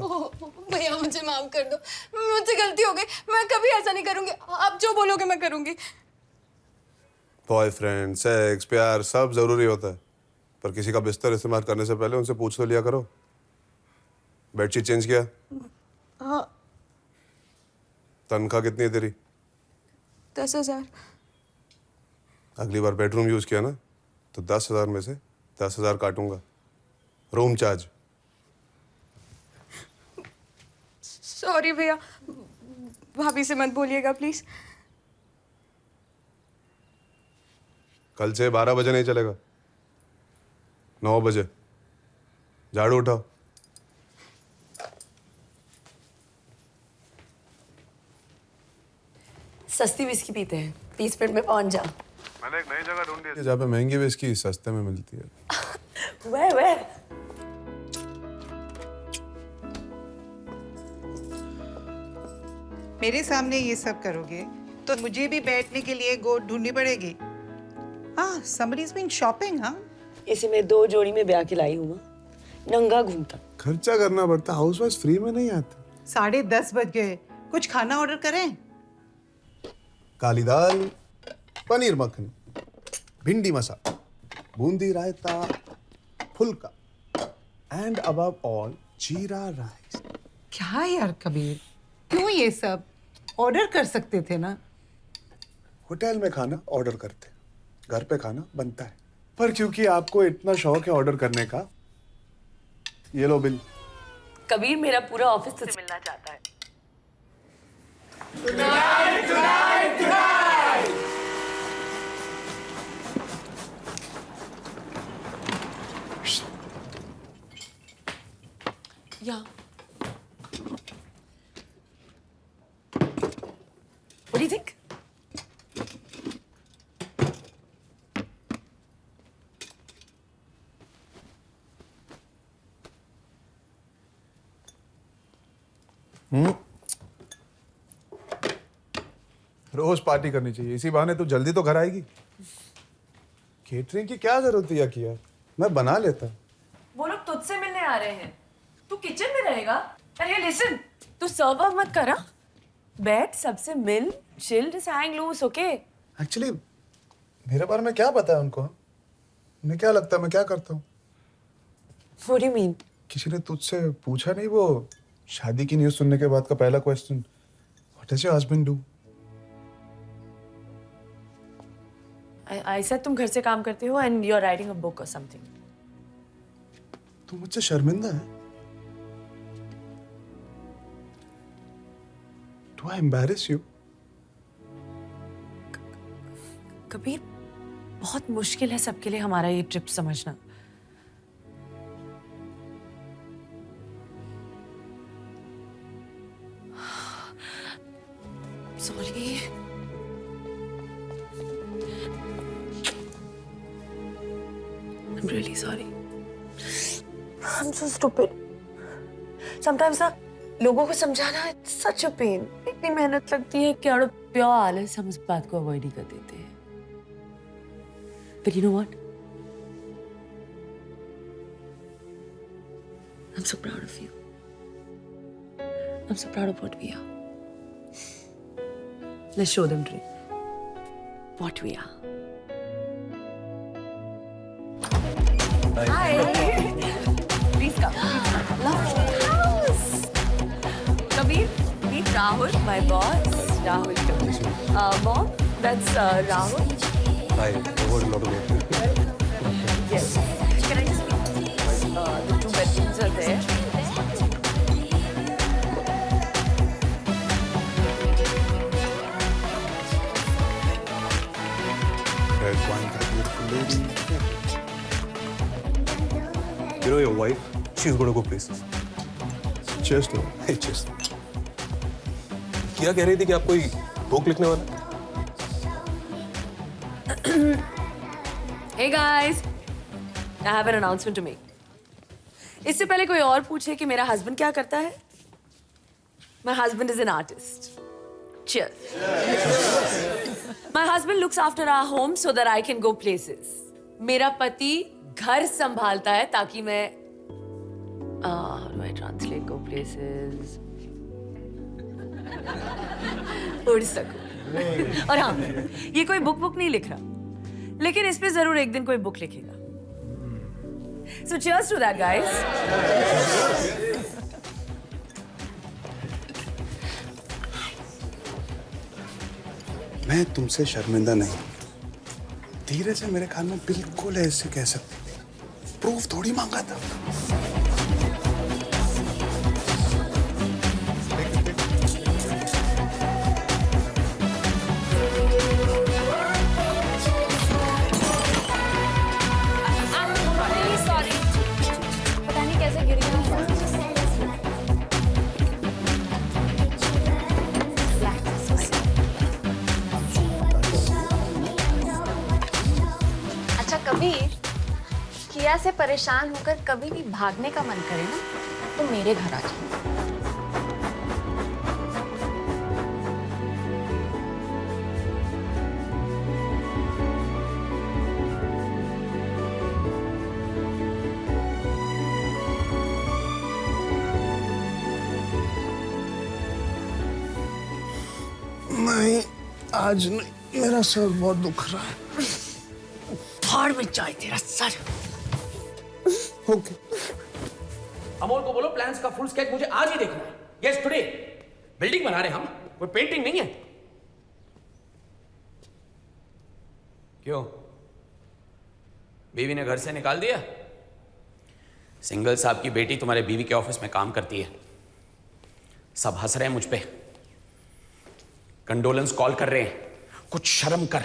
भैया मुझे माफ कर दो, मुझसे गलती हो गई। मैं कभी ऐसा नहीं करूंगी। आप जो बोलोगे मैं करूंगी। बॉयफ्रेंड, सेक्स, प्यार सब जरूरी होता है, पर किसी का बिस्तर इस्तेमाल करने से पहले उनसे पूछ तो लिया करो। बेडशीट चेंज किया? हाँ। तनख्वाह कितनी है तेरी? 10,000। अगली बार बेडरूम यूज किया ना तो 10,000 में से 10,000 काटूंगा। Room charge. सॉरी भैया, भाभी से मत बोलिएगा प्लीज। कल से 12 बजे नहीं चलेगा, 9 बजे। झाड़ू उठाओ। सस्ती विस्की पीते हैं, 30 मिनट में पहुंच जा। मैंने एक नई जगह ढूंढ ली जहाँ पे महंगी विस्की सस्ते में मिलती है। Where? मेरे सामने ये सब करोगे तो मुझे भी बैठने के लिए गोद ढूंढनी पड़ेगी। हाँ, somebody's been shopping, हाँ? इसी में 2 जोड़ी में ब्याह के लाई हूँ, नंगा घूमता। खर्चा करना पड़ता, हाउसवाइफ फ्री में नहीं आता। 10:30 बज गए, कुछ खाना ऑर्डर करें? काली दाल, पनीर मखनी, भिंडी मसाला, बूंदी रायता, फुल्का, एंड अबव ऑल जीरा राइस। क्या यार कबीर, क्यों ये सब? ऑर्डर कर सकते थे ना। होटल में खाना ऑर्डर करते, घर पे खाना बनता है, पर क्योंकि आपको इतना शौक है ऑर्डर करने का, ये लो बिल। कबीर मेरा पूरा ऑफिस तुझसे मिलना चाहता है। Yeah. What do you think? रोज पार्टी करनी चाहिए, इसी बहाने तू जल्दी तो घर आएगी। केटरिंग की क्या जरूरत थी किया, मैं बना लेता। वो लोग तुझसे मिलने आ रहे हैं, तू किचन में रहेगा। अरे लिसन, तू सर्व अप मत करा, बैठ सबसे मिल, chill, just hang loose, okay? Actually मेरे बारे में क्या पता है उनको? उन्हें क्या लगता है मैं क्या करता हूँ? What do you mean? किसी ने तुझसे पूछा नहीं वो शादी की न्यूज़ सुनने के बाद का पहला question, what does your husband do? I said तुम घर से काम करते हो and you're writing a book or something. तू मुझसे शर्मिंदा है? Do I embarrass you? Kabir, बहुत मुश्किल है सबके लिए हमारा ये ट्रिप समझना। Sorry. I'm really sorry. I'm so stupid. Sometimes ना लोगों को समझाना it's such a pain. इतनी मेहनत लगती है कि out of pure आलस हम उस बात को avoid ही कर देते हैं. But you know what? I'm so proud of you. I'm so proud of what we are. Let's show them, Dre, what we are. Hi. Please come. Lovely house. Kabir, meet Rahul, my boss. Rahul, Mom, that's Rahul. Hi, over a lot of it. Yes. Can I just meet? The 2 bedrooms are there. Red wine, that beautiful lady. You know your wife, she's gonna go places. Cheers to her. Hey, cheers. क्या कह रही थी कि आप कोई book लिखने वाला? Hey guys, I have an announcement to make. इससे पहले कोई और पूछे कि मेरा हस्बैंड क्या करता है? My husband is an artist. Cheers. My husband looks after our home so that I can go places. मेरा पति घर संभालता है ताकि मैं how do I translate go places? उड़ सकूं। और हाँ, ये कोई बुक नहीं लिख रहा, लेकिन इस पे जरूर एक दिन कोई बुक लिखेगा। So cheers to that, guys. मैं तुमसे शर्मिंदा नहीं, धीरे से मेरे ख्याल में बिल्कुल ऐसे कह सकते, प्रूफ थोड़ी मांगा था। पता नहीं कैसे गिर गया। अच्छा कबीर, किया से परेशान होकर कभी भी भागने का मन करे ना तो मेरे घर आ जाओ। नहीं, आज नहीं, मेरा सर बहुत दुख रहा है। फाड़ में जाए तेरा सर। ओके। अमोल को बोलो प्लान्स का फुल स्केच मुझे आज ही देखना है। Yes today. बिल्डिंग बना रहे हम, कोई पेंटिंग नहीं है। क्यों? बीवी ने घर से निकाल दिया? सिंगल साहब की बेटी तुम्हारे बीवी के ऑफिस में काम करती है, सब हंस रहे हैं मुझ पे, कंडोलेंस कॉल कर रहे हैं। कुछ शर्म कर,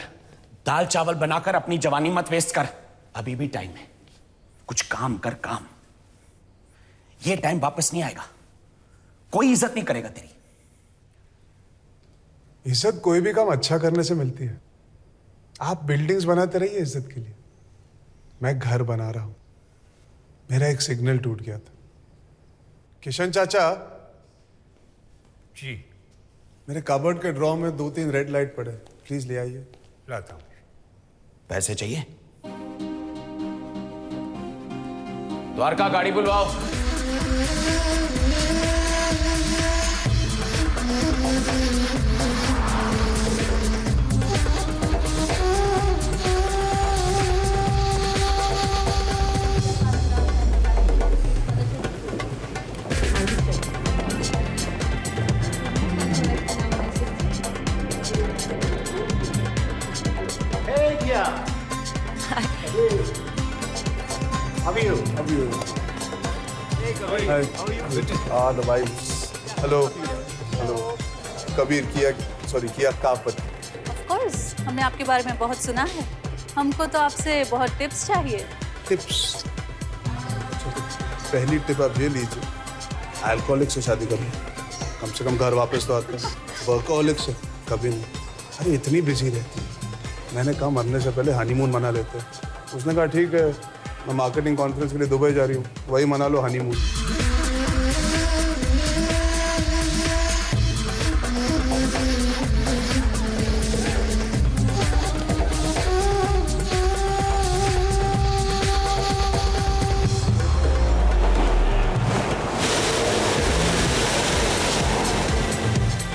दाल चावल बनाकर अपनी जवानी मत वेस्ट कर, अभी भी टाइम है, कुछ काम कर काम। ये टाइम वापस नहीं आएगा। कोई इज्जत नहीं करेगा तेरी। इज्जत कोई भी काम अच्छा करने से मिलती है। आप बिल्डिंग्स बनाते रहिए इज्जत के लिए, मैं घर बना रहा हूं। मेरा एक सिग्नल टूट गया था। किशन चाचा जी मेरे कबर्ड के ड्रॉ में 2-3 रेड लाइट पड़े, प्लीज ले आइए। लाता हूँ। पैसे चाहिए? द्वारका गाड़ी बुलवाओ। The vibes. Hello. कबीर किया कापत। Of course, हमने आपके बारे में बहुत सुना है। हमको तो आपसे बहुत टिप्स चाहिए। टिप्स? पहली टिप आप ये लीजिए, अल्कोहलिक से शादी करो, कम से कम घर वापस तो आता है। वर्कोहलिक से कभी नहीं। अरे इतनी बिजी रहती है। मैंने कहा मरने से पहले हनीमून मना लेते हैं। उसने कहा ठीक है, मैं मार्केटिंग कॉन्फ्रेंस के लिए दुबई जा रही हूँ, वही मना लो हनीमून।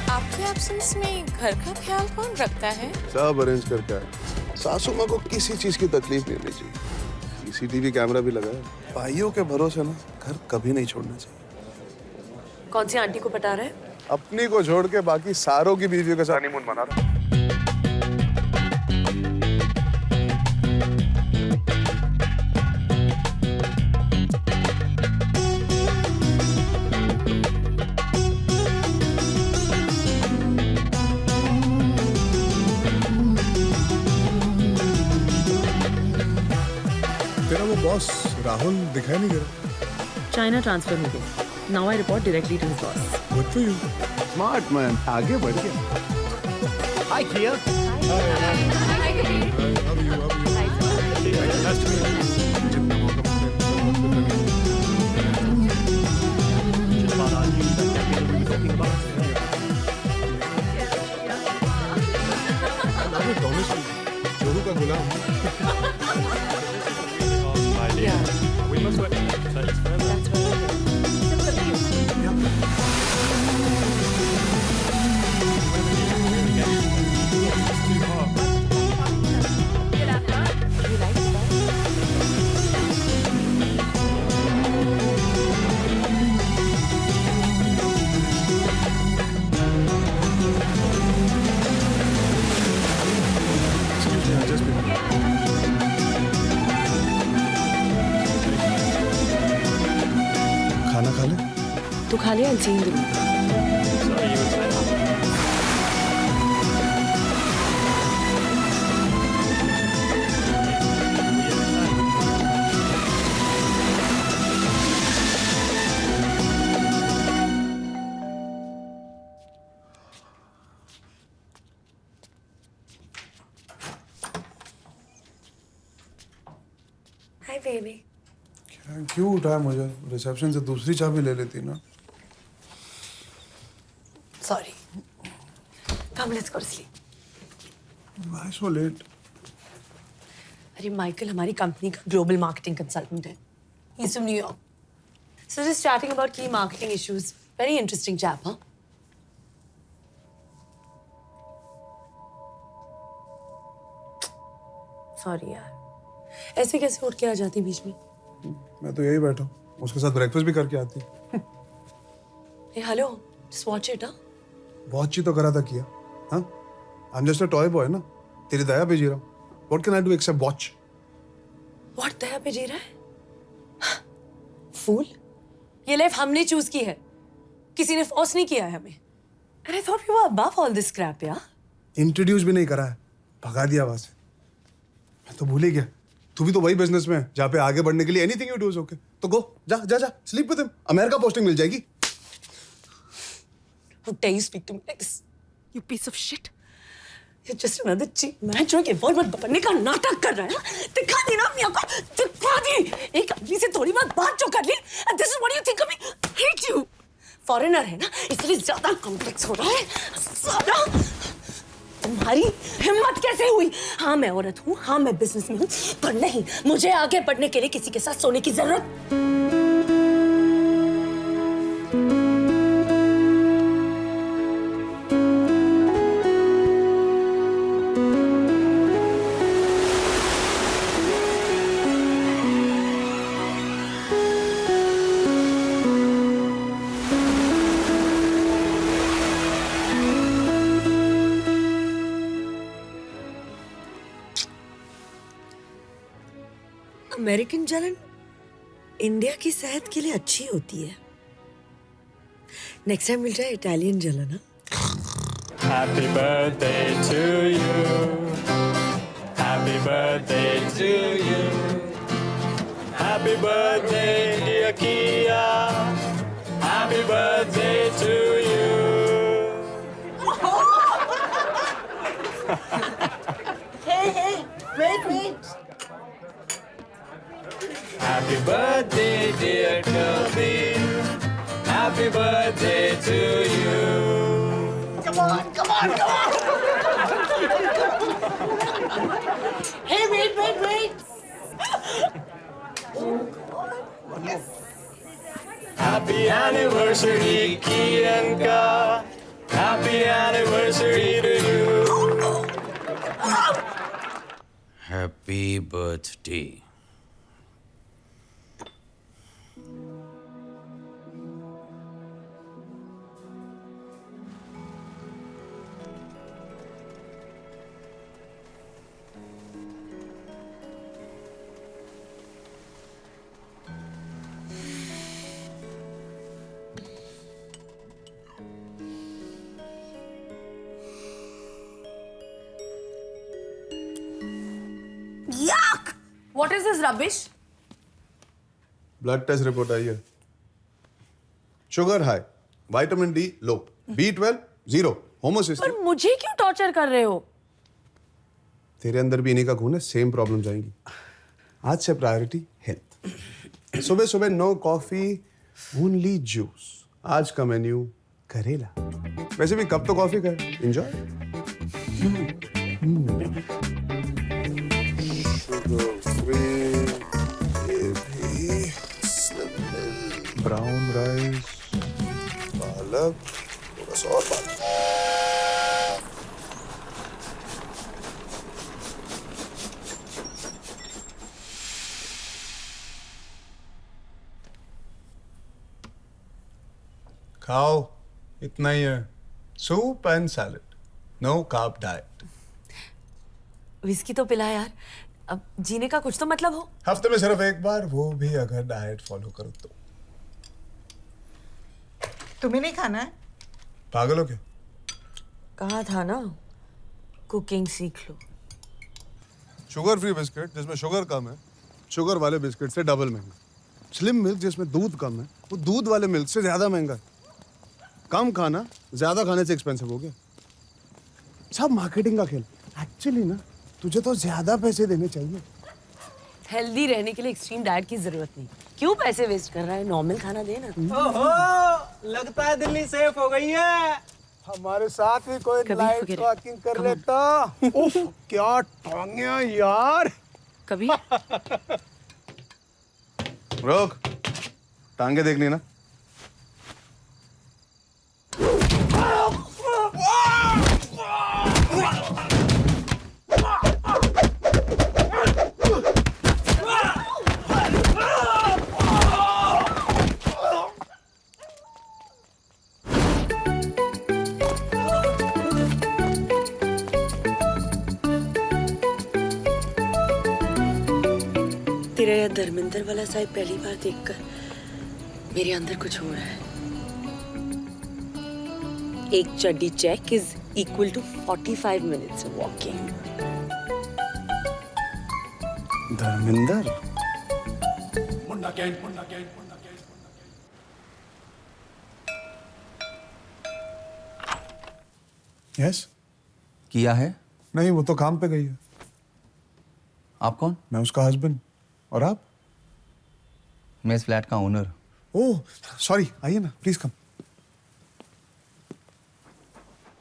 आपके एब्सेंस में घर का ख्याल कौन रखता है? सब अरेंज करके आए। सासू माँ को किसी चीज की तकलीफ नहीं होनी चाहिए। सीसीटीवी कैमरा भी लगा है। भाइयों के भरोसे ना घर कभी नहीं छोड़ना चाहिए। कौन सी आंटी को पटा रहा है? अपनी को छोड़ के बाकी सारों की बीवियों के साथ हनीमून मना रहा। तेरा वो बॉस राहुल दिखाई नहीं दे रहा। चाइना ट्रांसफर हो गया। Now I report directly to his boss. Good for you. Smart man, आगे बढ़ गया। हाय किया। जोरू का गुलाम। खाना खा ले। तू खा लिया? I'll see you in the room. Hi, baby. क्यों उठाया मुझे? रिसेप्शन से दूसरी चाबी ले लेती ना। Sorry. Come, let's go to sleep. Why so late? अरे माइकल हमारी कंपनी का ग्लोबल मार्केटिंग कंसल्टेंट है। He's from New York. So just chatting about key marketing issues. Very interesting chap, huh? Sorry यार। ऐसे कैसे उठ के आ जाती बीच में? मैं तो यही बैठा हूँ, उसके साथ ब्रेकफास्ट भी करके आती। Hey, hello. Just watch it, huh? बहुत चीज तो करा था किया, हाँ? I'm just a toy boy ना, तेरी दया पे जी रहा हूँ। What can I do except watch? What दया पे जी रहा है? Fool. ये लाइफ हमने चूज की है, किसी ने फोर्स नहीं किया है हमें। And I thought we were above all this crap, यार। इंट्रोड्यूस भी नहीं करा है, भगा दिया वहां से। मैं तो भूल ही गया, तू भी तो वही बिजनेस में है जहाँ पे आगे बढ़ने के लिए anything you do is okay. तो गो, जा जा जा, sleep with him, America posting मिल जाएगी। How dare you speak to me like this? You piece of shit. You're just another cheap man जो कि इवॉल्व बनने का नाटक कर रहा है ना? दिखा दी ना अपनी अकल, दिखा दी। एक आदमी से थोड़ी बात जो कर ली, and this is what you think of me? Hate you. Foreigner है ना, इसलिए ज्यादा कॉम्प्लेक्स हो रहा है। ज्यादा। तुम्हारी हिम्मत कैसे हुई? हाँ मैं औरत हूँ, हाँ मैं बिजनेस में हूँ, पर नहीं, मुझे आगे बढ़ने के लिए किसी के साथ सोने की जरूरत। अमेरिकन जलन इंडिया की सेहत के लिए अच्छी होती है। नेक्स्ट टाइम मिल जाए इटालियन जलन। Happy birthday to you. Happy birthday to you. Happy birthday dear Kia. Happy birthday to you. Hey, wait. Happy birthday dear Kirby. Happy birthday to you. Come on. Hey, wait. Happy anniversary, Kianka. Happy anniversary to you. Happy birthday. Yuck! What is this rubbish? Blood test report आई है। Sugar high, vitamin D low, B12 0, homocysteine. पर मुझे क्यों torture कर रहे हो? तेरे अंदर भी इन्हीं का खून है, सेम प्रॉब्लम जाएंगी। आज से प्रायोरिटी हेल्थ। सुबह सुबह नो कॉफी, ओनली जूस। आज का मेन्यू करेला। वैसे भी कब तो कॉफी खाए, एंजॉय। ब्राउन राइस, पालक, थोड़ा सा और पालक। खाओ, इतना ही है। Soup and salad, no carb diet. Whisky तो पिला यार, अब जीने का कुछ तो मतलब हो। हफ्ते में सिर्फ एक बार, वो भी अगर डाइट फॉलो करो तो। तुम्हें नहीं खाना है? पागल हो क्या? कहा था ना, कुकिंग सीख लो। शुगर फ्री बिस्किट जिसमें शुगर कम है, शुगर वाले बिस्किट से डबल महंगा। स्लिम मिल्क जिसमें दूध कम है, वो दूध वाले मिल्क से ज्यादा महंगा है। कम खाना ज्यादा खाने से एक्सपेंसिव हो गया। सब मार्केटिंग का खेल। एक्चुअली ना, तुझे तो ज्यादा पैसे देने चाहिए। हेल्दी रहने के लिए एक्सट्रीम डाइट की जरूरत नहीं। क्यों पैसे वेस्ट कर रहा है? नॉर्मल खाना दे ना। ओहो, लगता है दिल्ली सेफ हो गई है। हमारे साथ भी कोई कभी लाइट forget it. वॉकिंग कर Come on. लेता। उफ, क्या टांगिया यार। कभी रोक, टांगे देखनी ना। तेरा यह धर्मेंद्र वाला साइड पहली बार देखकर मेरे अंदर कुछ हो रहा है। एक चड्डी check is equal to 45 minutes walking. Dharmendra, yes. किया है? नहीं, वो तो काम पे गई है। आप कौन? मैं उसका हस्बैंड। और आप? मैं इस फ्लैट का ओनर। ओह सॉरी, आइए ना, प्लीज कम।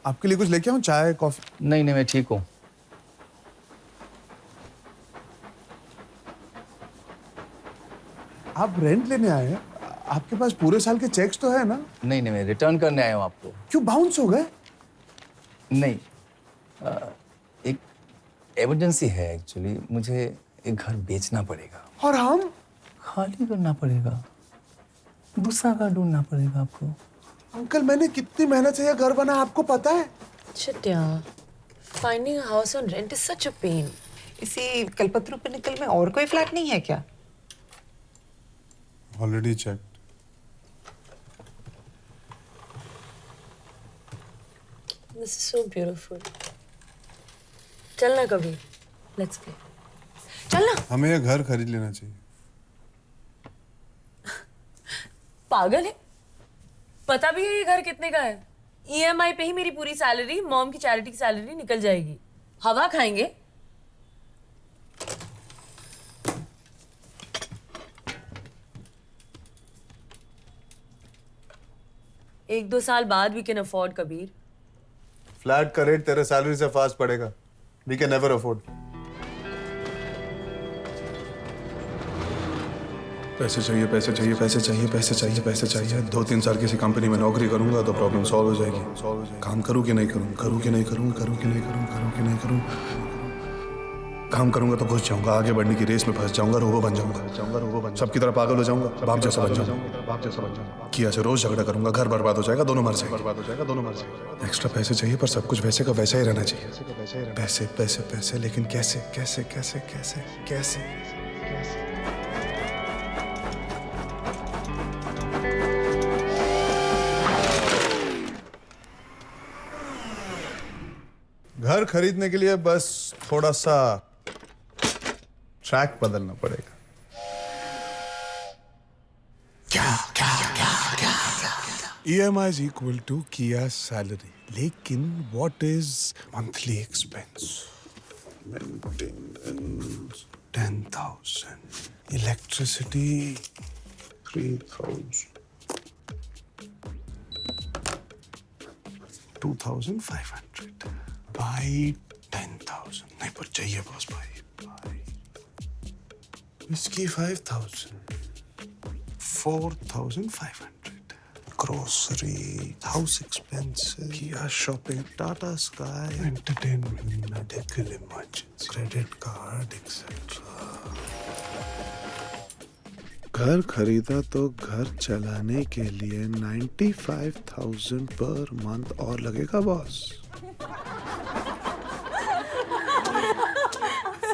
आपके लिए कुछ लेके आऊं, चाय कॉफी? नहीं नहीं, मैं ठीक हूँ। आप रेंट लेने आए हैं? आपके पास पूरे साल के चेक्स तो है ना? नहीं नहीं, मैं रिटर्न करने आया हूँ आपको। क्यों बाउंस हो गए? नहीं, एक इमरजेंसी है एक्चुअली। मुझे एक घर बेचना पड़ेगा। और हम? खाली करना पड़ेगा, दूसरा घर ढूंढना पड़ेगा आपको। अंकल, मैंने कितनी मेहनत से यह घर बना, आपको पता है? चिट्या, finding a house on rent is such a pain. इसी कलपतरू पे निकल में और कोई फ्लैट नहीं है क्या? Already check. This is so beautiful. चलना कभी, let's play. चलना। हमें यह घर खरीद लेना चाहिए। पागल है? पता भी है ये घर कितने का है? EMI पे ही मेरी पूरी सैलरी, मॉम की चैरिटी की सैलरी निकल जाएगी। हवा खाएंगे? एक दो साल बाद we can afford, Kabir. Flat का रेट तेरे सैलरी से फास्ट पड़ेगा। We can never afford. पैसे चाहिए, पैसे चाहिए, पैसे चाहिए, पैसे चाहिए, पैसे चाहिए। 2-3 साल किसी कंपनी में नौकरी करूंगा तो प्रॉब्लम सॉल्व हो जाएगी। काम करूं कि नहीं करूं, करूं कि नहीं करूं, करूं कि नहीं करूं, करूं कि नहीं करूं। काम करूंगा तो घुस जाऊंगा, आगे बढ़ने की रेस में फंस जाऊंगा, रोबो बन जाऊंगा, सबकी तरह पागल हो जाऊंगा, बाप जैसा बन जाऊंगा। किया से रोज झगड़ा करूंगा, घर बर्बाद हो जाएगा, दोनों मर जाएंगे। एक्स्ट्रा पैसे चाहिए, पर सब कुछ वैसे का वैसा ही रहना चाहिए। पैसे पैसे पैसे, लेकिन कैसे कैसे कैसे कैसे कैसे? घर खरीदने के लिए बस थोड़ा सा ट्रैक बदलना पड़ेगा। EMI is equal to Kia salary. लेकिन what is monthly expense? Maintenance 10,000. Electricity 3,000. 2,500. Buy 10,000. नहीं, पर चाहिए बॉस भाई। इसकी 5,000. 4,500. Grocery, house expenses, Kia shopping, Tata Sky, entertainment, medical emergency, credit card, etc. घर खरीदा तो घर चलाने के लिए 95,000 पर मंथ और लगेगा बॉस।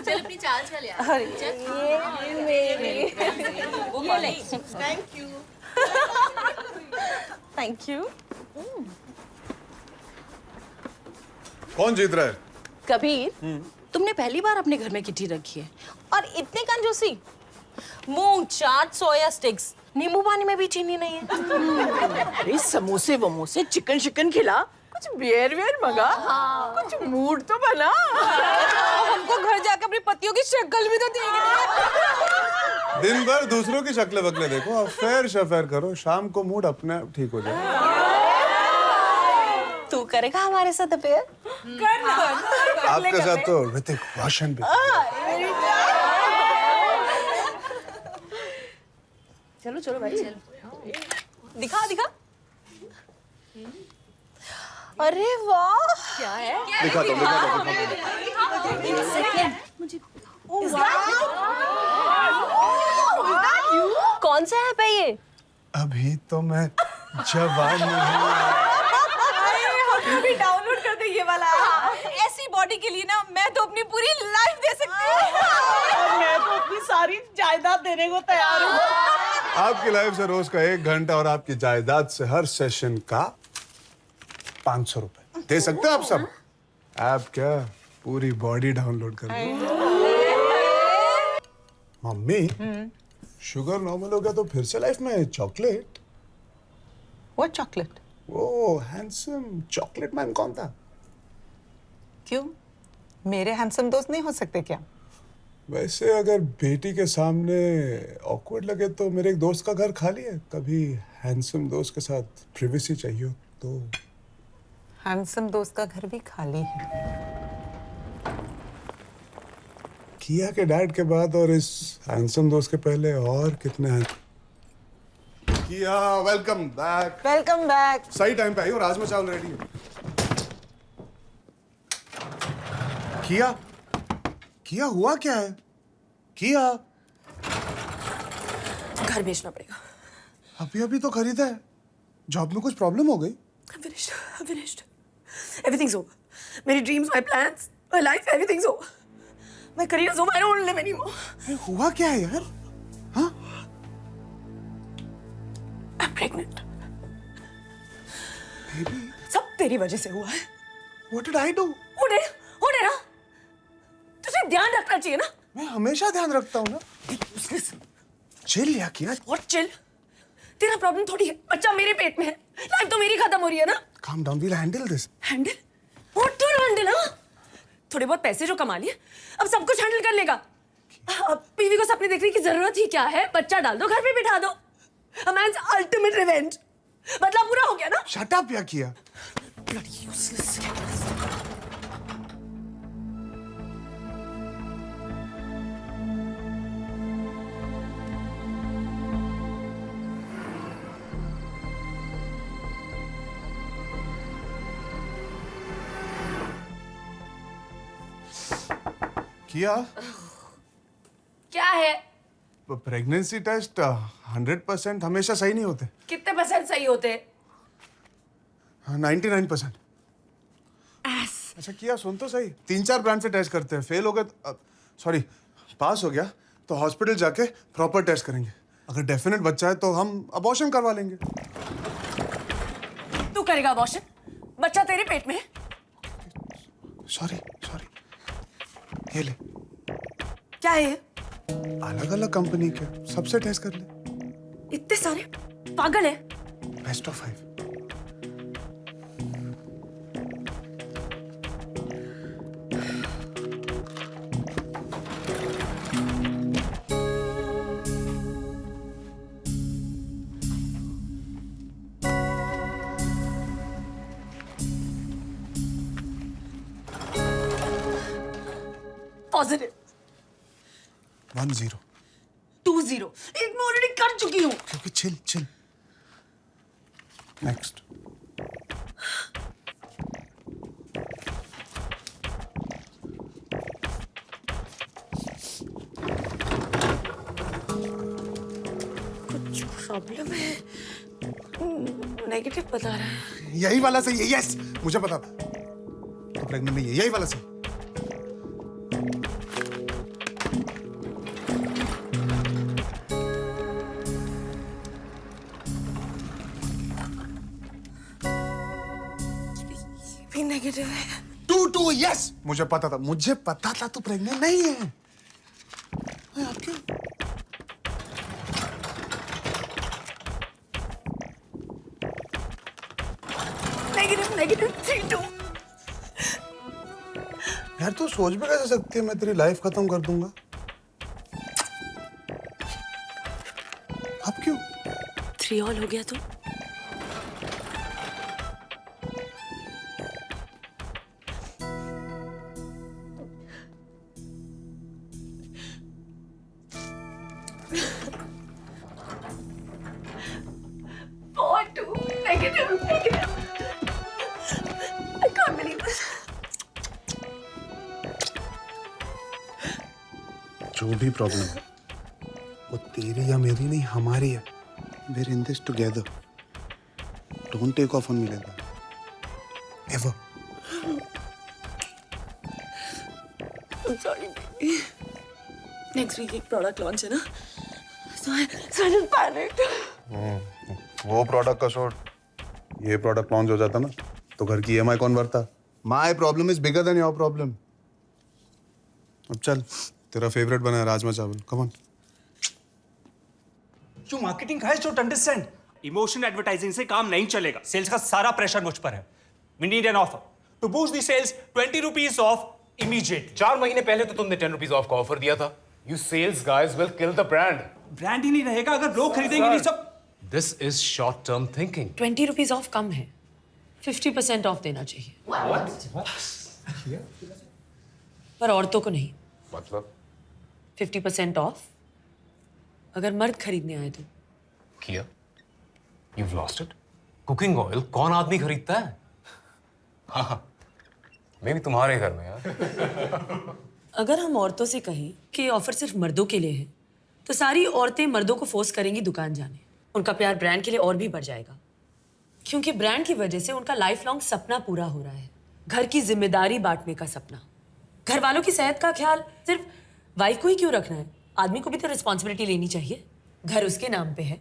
चल अपनी चाल चल यार। Thank you. कौन जीत रहा है? कबीर, तुमने पहली बार अपने घर में किटी रखी है और इतनी कंजूसी। मूंग चाट, सोया स्टिक्स, नींबू पानी में भी चीनी नहीं है। अरे समोसे वमोसे, चिकन शिकन खिला, कुछ बियर वियर मंगा, कुछ मूड तो बना। हमको घर जाकर अपनी पतियों की शक्ल भी तो देखनी। दिन भर दूसरों की शक्ल वक्ल देखो, अफेयर शफेयर करो, शाम को मूड अपने आप ठीक हो जाए। तू करेगा हमारे साथ अफेयर? आपके साथ तो ऋतिक रोशन भी। चलो चलो भाई, चलो। दिखा दिखा। अरे वाह, क्या है? दिखा दो। कौन सा ऐप है ये? अभी तो मैं जवान नहीं। हम भी डाउनलोड कर दे ये वाला। ऐसी बॉडी के लिए ना मैं तो अपनी पूरी लाइफ दे सकती हूँ। मैं तो अपनी सारी जायदाद देने को तैयार हूँ। आपकी लाइफ से रोज का 1 घंटा और आपकी जायदाद से हर सेशन का 500 रुपए दे सकते हो आप सब। आप क्या पूरी बॉडी डाउनलोड कर लो। मम्मी शुगर नॉर्मल हो गया तो फिर से लाइफ में चॉकलेट? वो चॉकलेट वो हैंडसम चॉकलेट मैन कौन था? क्यों? मेरे हैंडसम दोस्त नहीं हो सकते क्या? वैसे अगर बेटी के सामने ऑकवर्ड लगे तो मेरे एक दोस्त का घर खाली है, कभी हैंडसम दोस्त के साथ प्रिवेसी चाहिए हो तो। हैंडसम दोस्त का घर भी खाली है। किया के डैड के बाद और इस हैंडसम दोस्त के पहले और कितने हैं? किया वेलकम बैक। Welcome back. सही टाइम पे आई हो, राजमा चावल रेडी है। किया किया हुआ क्या है? किया घर बेचना पड़ेगा। अभी अभी तो खरीदा है, जॉब में कुछ प्रॉब्लम हो गई? I'm finished. Everything's over. मेरी dreams, my plans, my life, everything's over. My career's over. I don't want to live anymore. हुआ क्या है यार? हाँ? I'm pregnant. Baby, सब तेरी वजह से हुआ है। what did I do? हो ना? तुझे ध्यान रखना चाहिए ना? मैं हमेशा ध्यान रखता हूँ ना। चिल या किया? और चिल? तेरा प्रॉब्लम थोड़ी है, बच्चा मेरे पेट में है, लाइफ तो मेरी खत्म हो रही है ना? Calm down, we'll handle this. Handle? What to handle, हाँ? थोड़े बहुत पैसे जो कमा लिए, अब सब कुछ हैंडल कर लेगा। अब बीवी को सपने देखने की जरूरत ही क्या है? बच्चा डाल दो, घर पे बिठा दो। A man's ultimate revenge. बदला पूरा हो गया ना? Shut up या किया? Bloody useless. किया? क्या है? प्रेगनेंसी टेस्ट 100% हमेशा सही नहीं होते। कितने परसेंट सही होते? 99%। अच्छा किया सुन तो सही, 3-4 ब्रांच से टेस्ट करते हैं, फेल हो गए सॉरी पास हो गया तो हॉस्पिटल जाके प्रॉपर टेस्ट करेंगे। अगर डेफिनेट बच्चा है तो हम अबॉर्शन करवा लेंगे। तू करेगा अबॉर्शन? बच्चा तेरे पेट में है? सॉरी ये ले, क्या है ये? अलग अलग कंपनी के, सबसे टेस्ट कर ले। इतने सारे? पागल है? Best of 5। पॉजिटिव। 1-0। 2-0। एक मैं ऑलरेडी कर चुकी हूँ। क्योंकि चिल नेक्स्ट। कुछ प्रॉब्लम है, नेगेटिव बता रहा है। यही वाला सही है। यस मुझे पता था तो प्रेग्नेंट नहीं है, यही वाला सही। भी नेगेटिव है। 2-2 यस मुझे पता था तू प्रेग्नेंट नहीं है। आप क्यों? नेगेटिव 3-2। यार तू सोच भी कैसे सकती है मैं तेरी लाइफ खत्म कर दूंगा? अब क्यों? 3 ऑल हो गया तो? Negative. I can't believe this. जो भी प्रॉब्लम है वो तेरी या मेरी नहीं हमारी है। We're in this together. Don't take off on me like that. Ever. I'm sorry, baby. Next week एक प्रोडक्ट लॉन्च है ना, so I just panicked. वो प्रोडक्ट का शॉट, ये प्रोडक्ट लॉन्च हो जाता ना तो घर की EMI कौन भरता? My problem is bigger than your problem. अब चल, तेरा फेवरेट बना है राजमा चावल, come on. You marketing guys don't understand. Emotion advertising से काम नहीं चलेगा. Sales का सारा pressure मुझ पर है. We need an offer. To boost the sales, 20 rupees off immediately. 4 महीने पहले तो तुमने 10 रुपीज ऑफ का ऑफर दिया था. You sales guys will kill the brand. Brand ही नहीं रहेगा अगर लोग खरीदेंगे नहीं सब. This is short-term thinking. 20 rupees off कम है, 50% ऑफ देना चाहिए. पर औरतों को नहीं. मतलब 50% ऑफ अगर मर्द खरीदने आए तो. किया? You've lost it. Cooking oil कौन आदमी खरीदता है? हाँ, मैं भी तुम्हारे घर में यार. अगर हम औरतों से कहें कि ये ऑफर सिर्फ मर्दों के लिए है, तो सारी औरतें मर्दों को फोर्स करेंगी दुकान जाने. उनका प्यार ब्रांड के लिए और भी बढ़ जाएगा, क्योंकि ब्रांड की वजह से उनका लाइफ लॉन्ग सपना पूरा हो रहा है, घर की जिम्मेदारी बांटने का सपना. घर वालों की सेहत का ख्याल सिर्फ वाइफ को ही क्यों रखना है? आदमी को भी तो रिस्पॉन्सिबिलिटी लेनी चाहिए. घर उसके नाम पे है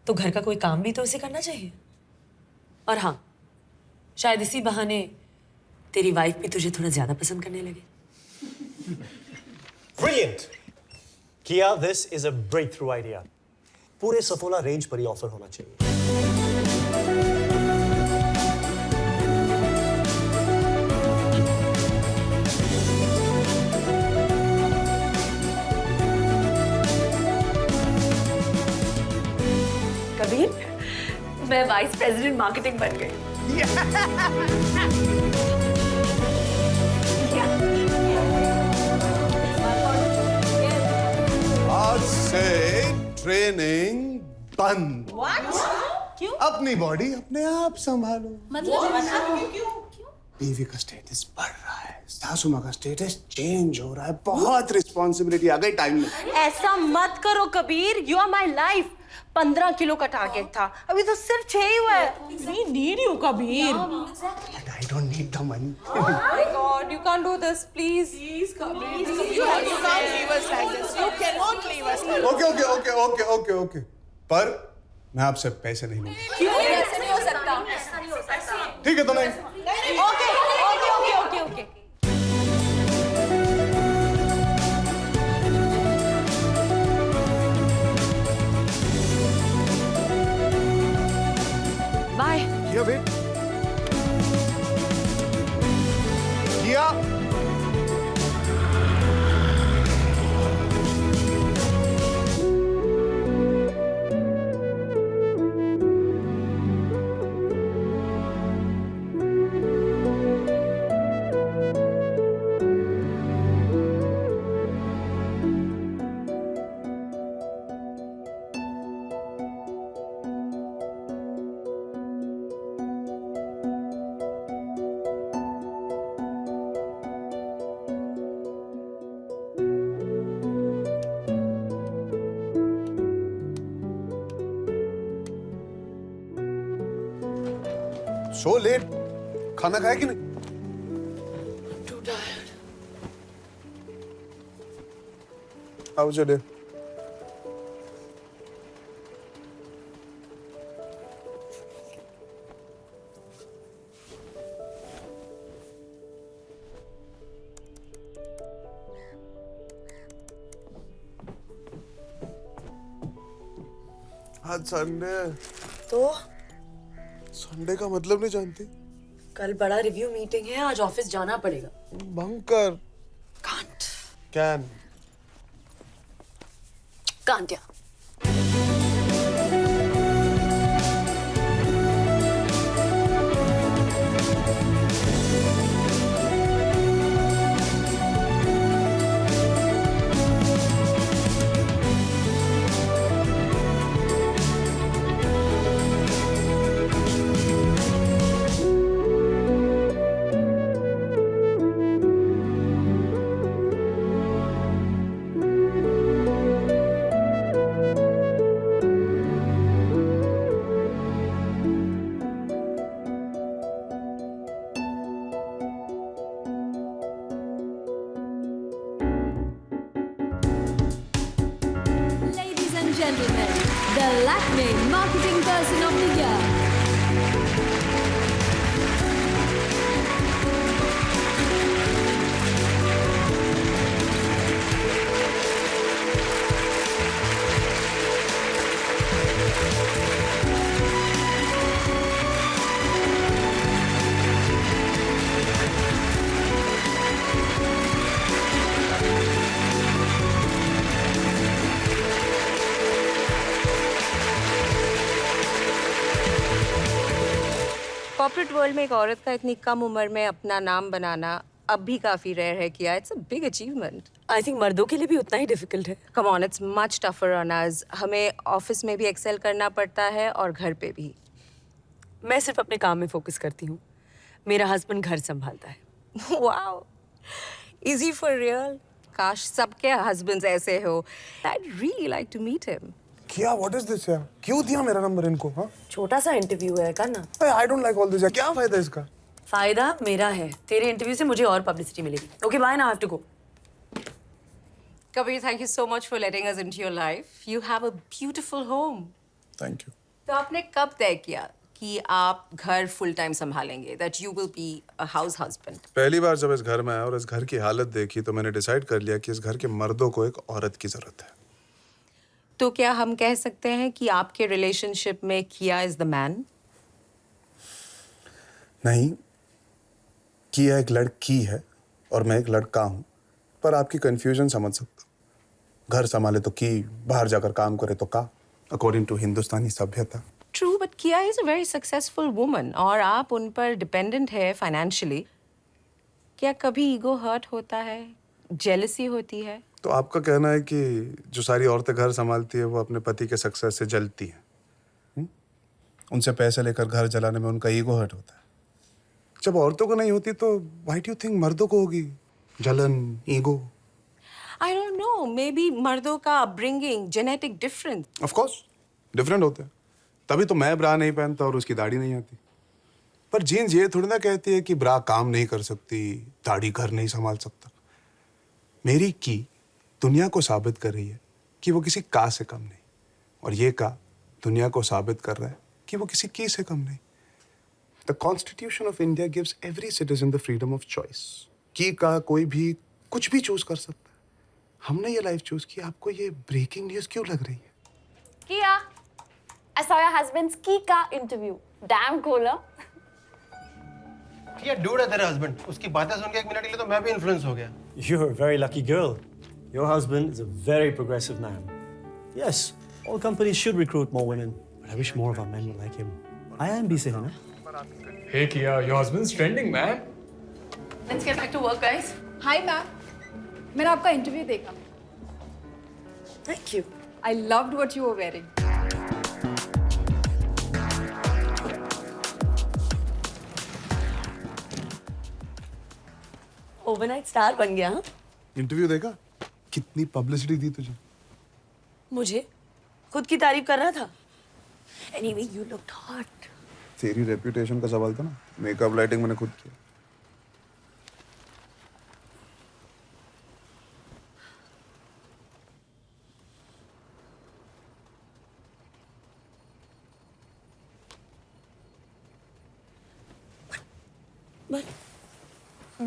तो घर का कोई काम भी तो उसे करना चाहिए. और हाँ, शायद इसी बहाने तेरी वाइफ भी तुझे थोड़ा ज्यादा पसंद करने लगे. Brilliant! Kia, this is a breakthrough idea. पूरे सफोला रेंज पर ही ऑफर होना चाहिए. कबीर, मैं वाइस प्रेसिडेंट मार्केटिंग बन गई. आज से ट्रेनिंग बंद. क्यों? अपनी बॉडी अपने आप संभालो. मतलब बीवी का स्टेटस बढ़ रहा है, सासू माँ का स्टेटस चेंज हो रहा है, बहुत रिस्पॉन्सिबिलिटी आ गई टाइम में. ऐसा मत करो Kabir. You are my life. 15 kilo का टारगेट था, अभी तो सिर्फ 6 ही हुआ है. We need you, Kabir. But I don't need the money. Oh my God, you can't do this, please. Please, Kabir. You can't leave us like this. You cannot leave us like this. Okay. पर मैं आपसे पैसे नहीं लूंगा. क्यों? ऐसा नहीं हो सकता. ठीक है तो नहीं. ओके. बाय. किया वेट. किया. So late. खाना खाया कि नहीं? Too tired. How was your day? आज संडे. तो संडे का मतलब नहीं जानती? कल बड़ा रिव्यू मीटिंग है, आज ऑफिस जाना पड़ेगा. Bunker. Can't. Can. Can't, yeah. Gentlemen, the Lakme Marketing Person of the Year. Corporate world में एक औरत का इतनी कम उम्र में अपना नाम बनाना अब भी काफी रेयर है किया। It's a big achievement. I think मर्दों के लिए भी उतना ही डिफिकल्ट है। Come on, it's much tougher on us. हमें ऑफिस में भी एक्सेल करना पड़ता है और घर पे भी। मैं सिर्फ अपने काम में फोकस करती हूँ, मेरा हस्बैंड घर संभालता है। Wow, easy for real. काश सबके हस्बैंड्स ऐसे हो। I'd really like to meet him. क्या व्हाट इज दिस यार? क्यों दिया मेरा नंबर इनको? हाँ, छोटा सा इंटरव्यू है, करना। I don't like all this यार। क्या फायदा इसका? फायदा मेरा है, तेरे इंटरव्यू से मुझे और पब्लिसिटी मिलेगी। Okay bye, now I have to go. Kabir, thank you so much for letting us into your life. You have a beautiful home. Thank you. तो आपने कब तय किया कि आप घर फुल टाइम संभालेंगे? That you will be a house husband. पहली बार जब इस घर में आया और इस घर की हालत देखी तो मैंने डिसाइड कर लिया कि इस घर के मर्दों को एक औरत की जरूरत है। तो क्या हम कह सकते हैं कि आपके रिलेशनशिप में किया इज द मैन? नहीं, किया एक लड़की है और मैं एक लड़का हूं, पर आपकी कंफ्यूजन समझ सकता हूं। घर संभाले तो की, बाहर जाकर काम करे तो का, अकॉर्डिंग टू हिंदुस्तानी सभ्यता। ट्रू, बट किया is a very successful woman और आप उन पर डिपेंडेंट है फाइनेंशियली। क्या कभी ईगो हर्ट होता है, जेलसी होती है? तो आपका कहना है कि जो सारी औरतें घर संभालती है वो अपने पति के सक्सेस से जलती हैं? उनसे पैसे लेकर घर जलाने में उनका ईगो हर्ट होता है। जब औरतों को नहीं होती तो व्हाई डू यू थिंक मर्दों को होगी जलन, ego? I don't know, may be मर्दों का upbringing, genetic difference. Of course different होते हैं, तभी तो मैं ब्रा नहीं पहनता और उसकी दाढ़ी नहीं आती। पर जीन्स ये थोड़ी ना कहती है कि ब्रा काम नहीं कर सकती, दाढ़ी घर नहीं संभाल सकता। मेरी की दुनिया को साबित कर रही है कि वो किसी का से कम नहीं, और ये का दुनिया को साबित कर रहा है कि वो किसी की से कम नहीं। The constitution of India gives every citizen the freedom of choice. की का कोई भी कुछ भी चूज कर सकता है। हमने ये लाइफ चूज की, आपको ये ब्रेकिंग न्यूज क्यों लग रही है? किया, I saw your husband's Kika interview. Damn cool, huh? ये डूड है तेरा हस्बैंड। उसकी बातें सुन के एक मिनट के लिए तो मैं भी इन्फ्लुएंस हो गया। You're a very lucky girl. Your husband is a very progressive man. Yes, all companies should recruit more women, but I wish more of our men were like him. IIMB से है ना? Hey Kia, your husband's trending, man. Let's get back to work, guys. Hi ma'am, मैंने आपका interview देखा। Thank you. I loved what you were wearing. Overnight star बन गया। हाँ, interview देखा? कितनी पब्लिसिटी दी तुझे? मुझे खुद की तारीफ कर रहा था। Anyway, you looked hot. तेरी रेपुटेशन का सवाल था ना। मेकअप लाइटिंग मैंने खुद किया। But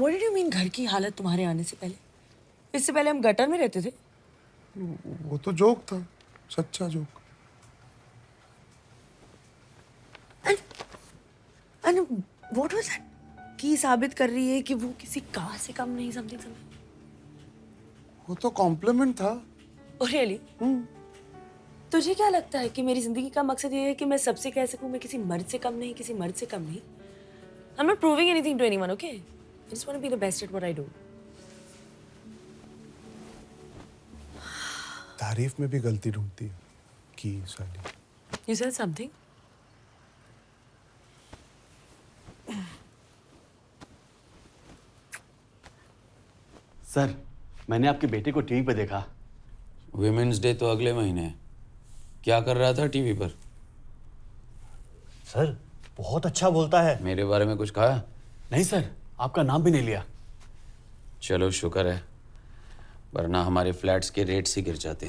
what did you mean घर की हालत तुम्हारे आने से पहले? इससे पहले हम गटर में रहते थे। वो तो जोक था, सच्चा joke. And what was that? की साबित कर रही है कि वो किसी का से कम नहीं, समथिंग समथिंग। वो तो कॉम्प्लीमेंट था। Oh really? तुझे क्या लगता है कि मेरी जिंदगी का मकसद ये है कि मैं सबसे कह सकूं मैं किसी मर्द से कम नहीं, किसी मर्द से कम नहीं? I'm not proving anything to anyone, okay? I just want to be the best at what I do. तारीफ में भी गलती ढूंढती है की साली। You said something? सर, मैंने आपके बेटे को टीवी पे देखा। विमेंस डे तो अगले महीने है। क्या कर रहा था टीवी पर? सर, बहुत अच्छा बोलता है। मेरे बारे में कुछ कहा? नहीं सर, आपका नाम भी नहीं लिया। चलो शुक्र है, वरना हमारे फ्लैट्स के रेट्स ही गिर जाते।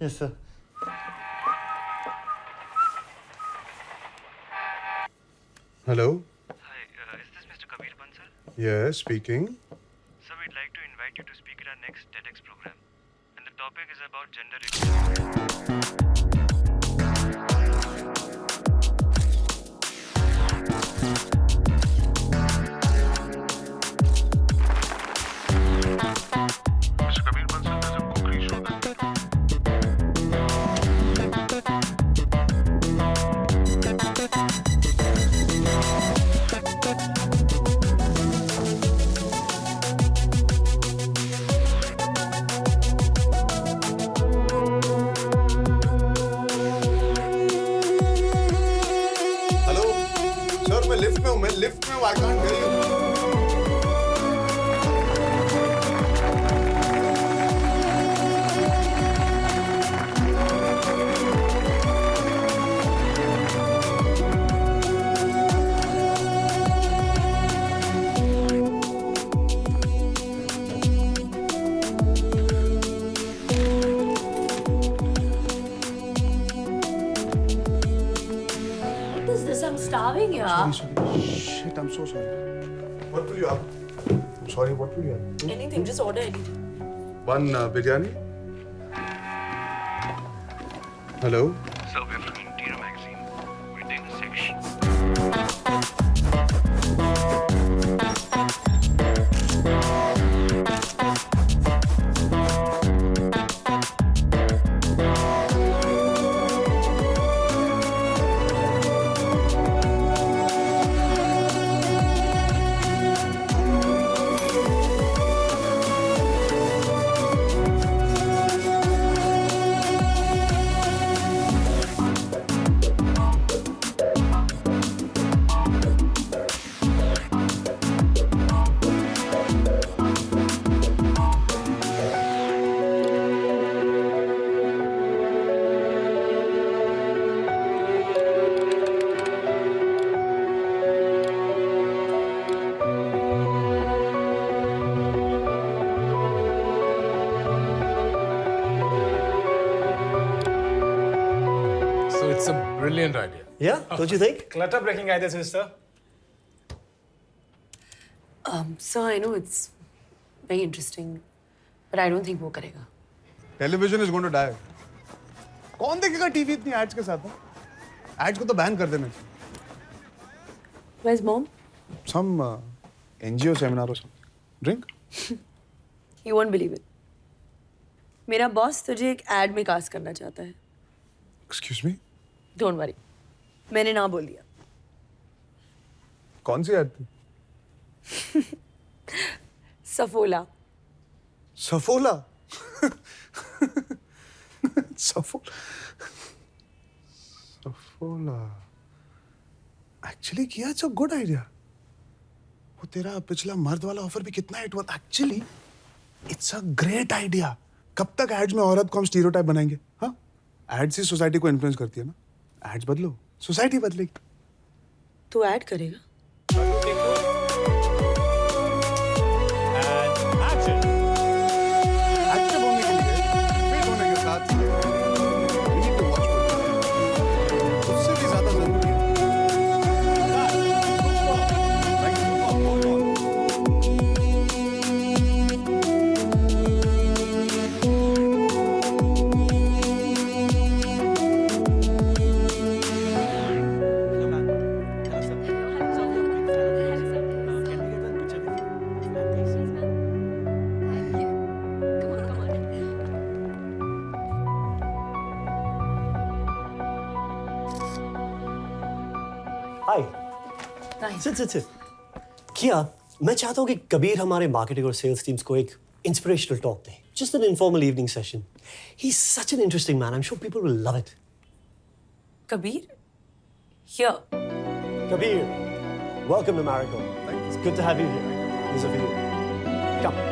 Yes sir. Hello. Hi, is this Mr. Kabir Bansal? Yes, speaking. Sir, we'd like to invite you to speak at our next TEDx program. And the topic is about gender equality. में I can't hear you. What is this? I'm starving, yeah. Sorry. Shit, I'm so sorry. What will you have? I'm sorry, what will you have? Anything, just order anything. One biryani. Hello? Sir, we're from Interior Magazine. We're doing a section. So it's a brilliant idea. Yeah, don't you think? Clutter breaking idea, sister. So I know it's very interesting, but I don't think वो करेगा. Television is going to die. कौन देखेगा TV इतनी ads के साथ? Ads को तो ban कर देना चाहिए. Where's mom? Some NGO seminar or something. Drink? You won't believe it. मेरा बॉस तुझे एक एड में कास्ट करना चाहता है. Excuse me? Don't worry. मैंने ना बोल दिया. कौन सी एड थी? सफोला. सफोला? सफोला. Actually किया, it's a good idea. वो तेरा पिछला मर्द वाला ऑफर भी कितना हिट हुआ था. Actually, it's a great idea. कब तक एड्स में औरत को हम स्टीरियोटाइप बनाएंगे? हाँ? एड्स ही सोसाइटी को इन्फ्लुएंस करती है ना. एड्स बदलो, सोसाइटी बदलेगी. तू ऐड करेगा? एक्टिव होने के लिए, फिट होने के साथ we need to watch for उससे भी ज्यादा जरूरी है. Hi. Sit. किया, मैं चाहता हूँ कि कबीर हमारे मार्केटिंग और सेल्स टीम्स को एक inspirational talk they. Just an informal evening session. He's such an interesting man. I'm sure people will love it. Kabir? Here. Kabir, welcome to Marigold. It's good to have you here. These are for you. Come.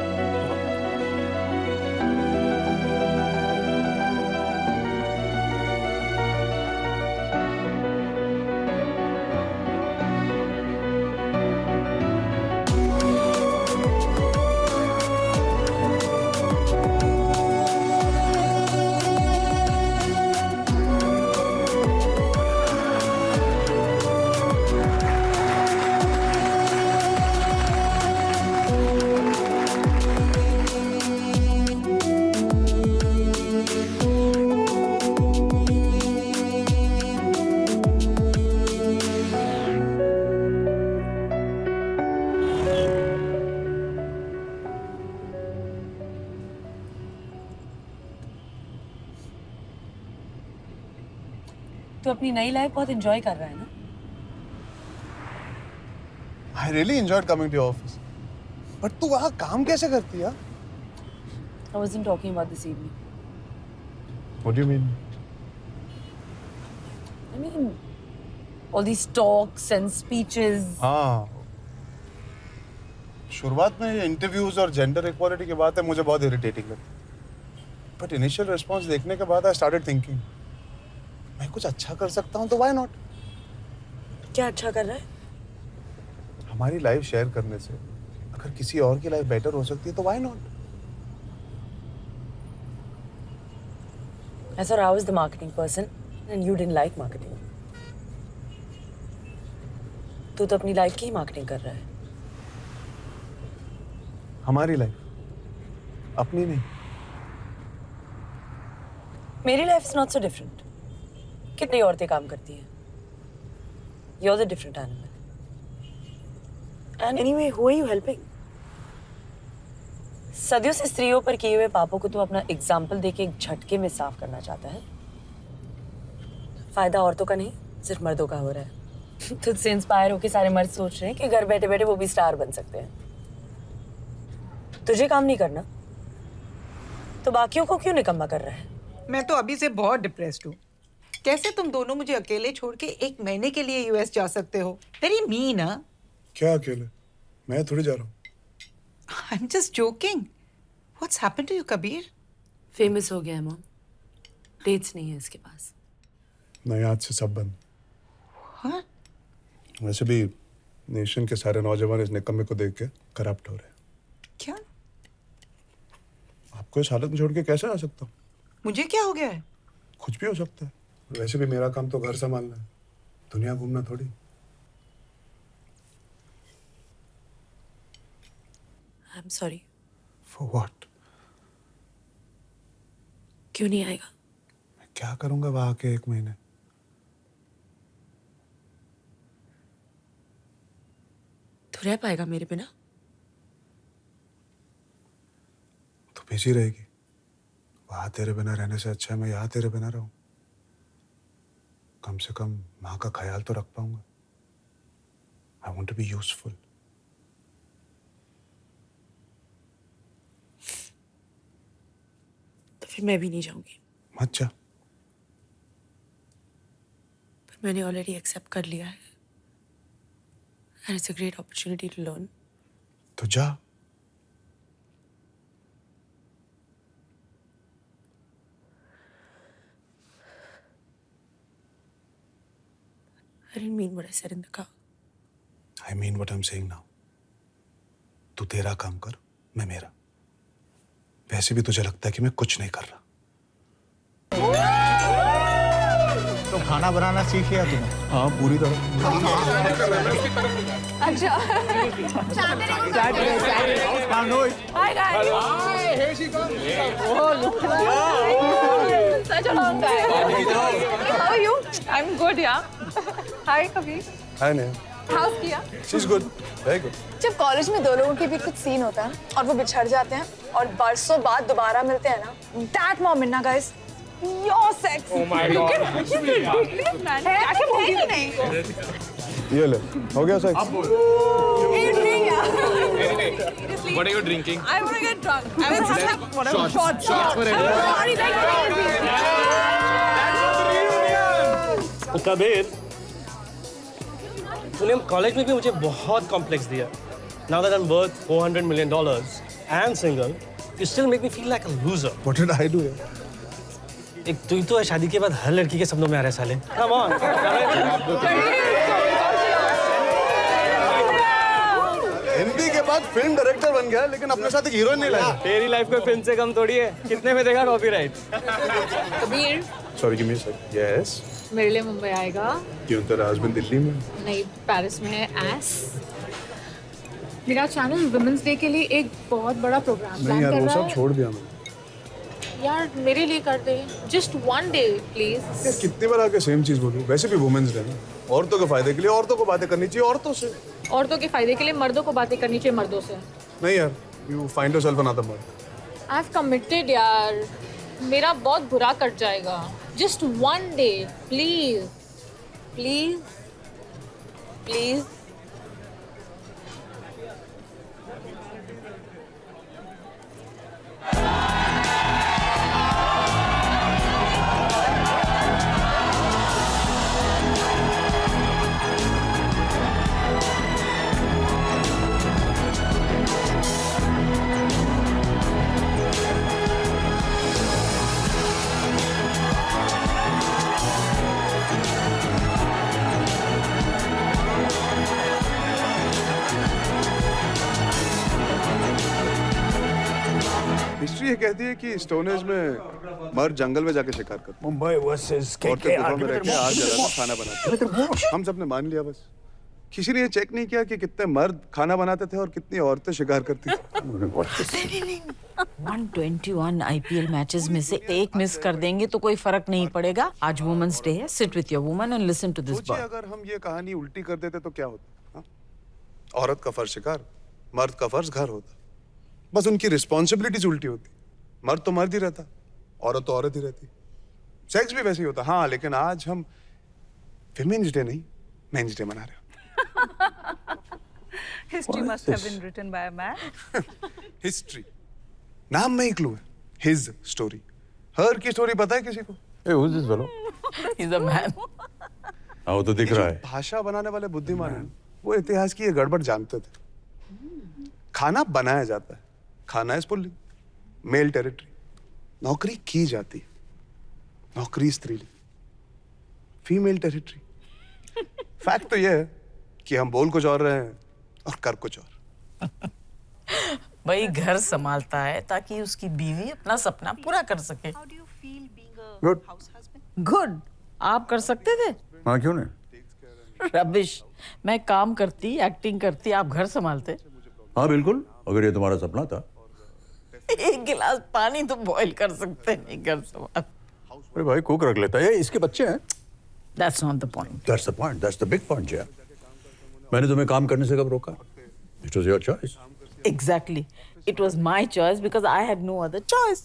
तू अपनी नई life बहुत enjoy कर रहा है ना? I really enjoyed coming to your office. But तू वहाँ काम कैसे करती है? I wasn't talking about this evening. What do you mean? I mean, all these talks and speeches. हाँ, शुरुआत में ये इंटरव्यूज और जेंडर इक्वालिटी की बात है मुझे बहुत इरिटेटिंग लगती, बट इनिशियल रिस्पॉन्स देखने के बाद आई स्टार्टेड थिंकिंग मैं कुछ अच्छा कर सकता हूँ तो व्हाई नॉट। क्या अच्छा कर रहा है? हमारी लाइफ शेयर करने से अगर किसी और की लाइफ बेटर हो सकती है तो why not. I thought I was the marketing person and you didn't like marketing. तू तो अपनी लाइफ की ही मार्केटिंग कर रहा है। हमारी लाइफ, अपनी नहीं। मेरी life is not so different. कितनी औरतें काम करती हैं। You're the different animal. And anyway, who are you helping? सदियों से स्त्रियों पर किए हुए पापों को तो अपना एग्जाम्पल देके एक झटके में साफ करना चाहता है। फायदा औरतों का नहीं, सिर्फ मर्दों का हो रहा है। तुझसे इंस्पायर होके सारे मर्द सोच रहे हैं कि घर बैठे बैठे वो भी स्टार बन सकते हैं। तुझे काम नहीं करना तो बाकियों को क्यों निकम्मा कर रहा है? मैं तो अभी से बहुत डिप्रेस्ड हूँ। कैसे तुम दोनों मुझे अकेले छोड़ के 1 महीने के लिए यूएस जा सकते हो? Very mean. क्या अकेले? मैं थोड़ी जा रहा हूँ। I'm just joking. What's happened to you, Kabir? Famous हो गया है मॉम। डेट्स नहीं है इसके पास। नहीं, आज से सब बंद। What? वैसे भी नेशन के सारे नौजवान इस निकम्मे को देख के करप्ट हो रहे हैं। क्या? आपको इस हालत में छोड़ के कैसे आ सकता हूँ? मुझे क्या हो गया है? कुछ भी हो सकता है। वैसे भी मेरा काम तो घर संभालना है, दुनिया घूमना थोड़ी। I'm sorry. For what? क्यों नहीं आएगा? मैं क्या करूंगा वहां के 1 महीने? तू रह पाएगा मेरे बिना? तो बिजी रहेगी। वहां तेरे बिना रहने से अच्छा है मैं यहाँ तेरे बिना रहूं। कम से कम माँ का ख्याल तो रख पाऊंगा। I want to be useful. तो फिर मैं भी नहीं जाऊंगी। मत जा। पर मैंने ऑलरेडी एक्सेप्ट कर लिया है। And it's a great opportunity to learn. तो जा। I didn't mean what I said in the car. I mean what I'm saying now. तू तेरा काम कर, मैं मेरा। वैसे भी तुझे लगता है कि मैं कुछ नहीं कर रहा। तो खाना बनाना सीख लिया तूने? हाँ, पूरी तरह। अच्छा। Hi guys. Hi, here she comes. Oh, look at that. Such a long time. How are you? I'm good, yeah. Hi, Kabir. Hi, Neha. How's Kia? She's good. Very good. जब कॉलेज में 2 लोगों के बीच कुछ scene होता है और वो बिछड़ जाते हैं और बरसों बाद दोबारा मिलते हैं ना, that moment ना guys, your sex. Oh my God. क्या बोल नहीं? ये ले, हो गया sex? What are you drinking? I want to get drunk. I want to have whatever. Shots for Kabir, तूने कॉलेज में भी मुझे बहुत कॉम्प्लेक्स दिया। Now that I'm worth $400 million and single, you still make me feel like a loser. What did I do? एक तू ही तो है शादी के बाद हर लड़की के सपनों में आ रहा है साले। Come on. हिंदी के बाद फिल्म डायरेक्टर बन गया लेकिन अपने साथ एक हीरोइन नहीं लाया। तेरी लाइफ कोई फिल्म से कम थोड़ी है। कितने में देगा copyright? Kabir, Sorry, give me a sec. Yes. मेरे लिए मुंबई आएगा? क्यों तेरा हस्बैंड दिल्ली में? नहीं, पेरिस में है। एस मेरा चैनल वुमेन्स डे के लिए एक बहुत बड़ा प्रोग्राम नहीं प्लान यार, कर वो रहा सब है। छोड़ दिया मैंने। यार मेरे लिए कर दे, जस्ट 1 day प्लीज। यार कितनी बार आके सेम चीज बोलूं? वैसे भी वुमेन्स डे ना, औरतों के फायदे के लिए औरतों को बातें करनी चाहिए औरतों से। औरतों के फायदे के लिए मर्दों को बातें करनी चाहिए मर्दों से। नहीं यार, यू फाइंड योरसेल्फ अनदर मर्द। आई हैव कमिटेड यार, मेरा बहुत बुरा कट जाएगा। Just 1 day please please please. ये कहती है कि स्टोनेज में मर्द जंगल में जाके शिकार करते। मुंबई वर्सेस औरतें गुफा में रह के आग जलाकर खाना बनाते। हम सबने मान लिया बस। किसी ने ये चेक नहीं किया कि कितने मर्द खाना बनाते थे और कितनी औरतें शिकार करती थी। 121 आईपीएल मैचेस में से एक मिस कर देंगे तो कोई फर्क नहीं पड़ेगा। आज वुमेन्स डे है, sit with your woman and listen to this सोचिए बर्ड। अगर हम ये कहानी उल्टी कर देते तो क्या होता? हाँ? औरत का फर्ज शिकार, मर्द का फर्ज घर होता। बस उनकी रिस्पॉन्सिबिलिटीज उल्टी होती। मर्द तो मर्द ही रहता, औरत तो औरत ही रहती। सेक्स भी वैसे ही होता। हाँ, लेकिन आज हम विमेन्स डे नहीं मेंस डे मना रहे हो। History must have been written by a man. History नाम में ही क्लू है। हिज स्टोरी, हर की स्टोरी पता है किसी को? Hey, who's this fellow? He's a man. हाँ, वो तो दिख रहा है। भाषा बनाने वाले बुद्धिमान हैं, वो इतिहास की ये गड़बड़ जानते थे। खाना बनाया जाता है, खाना इज पुल्लिंग, मेल टेरिटरी। नौकरी की जाती है, नौकरी स्त्रीलिंग, फीमेल टेरिटरी। फैक्ट तो ये है कि हम बोल कुछ और रहे हैं और कर कुछ और। भाई घर संभालता है ताकि उसकी बीवी अपना सपना पूरा कर सके। गुड गुड, आप कर सकते थे? हाँ, क्यों नहीं? रबिश, मैं काम करती, एक्टिंग करती, आप घर संभालते। हाँ बिल्कुल, अगर ये तुम्हारा सपना था। एक गिलास पानी तो बॉईल कर सकते नहीं घर संभाल। अरे भाई, कुक रख लेता है, इसके बच्चे हैं। That's not the point. That's the point. That's the big point, yeah. मैंने तुम्हें काम करने से कब रोका? It was your choice. Exactly. It was my choice because I had no other choice.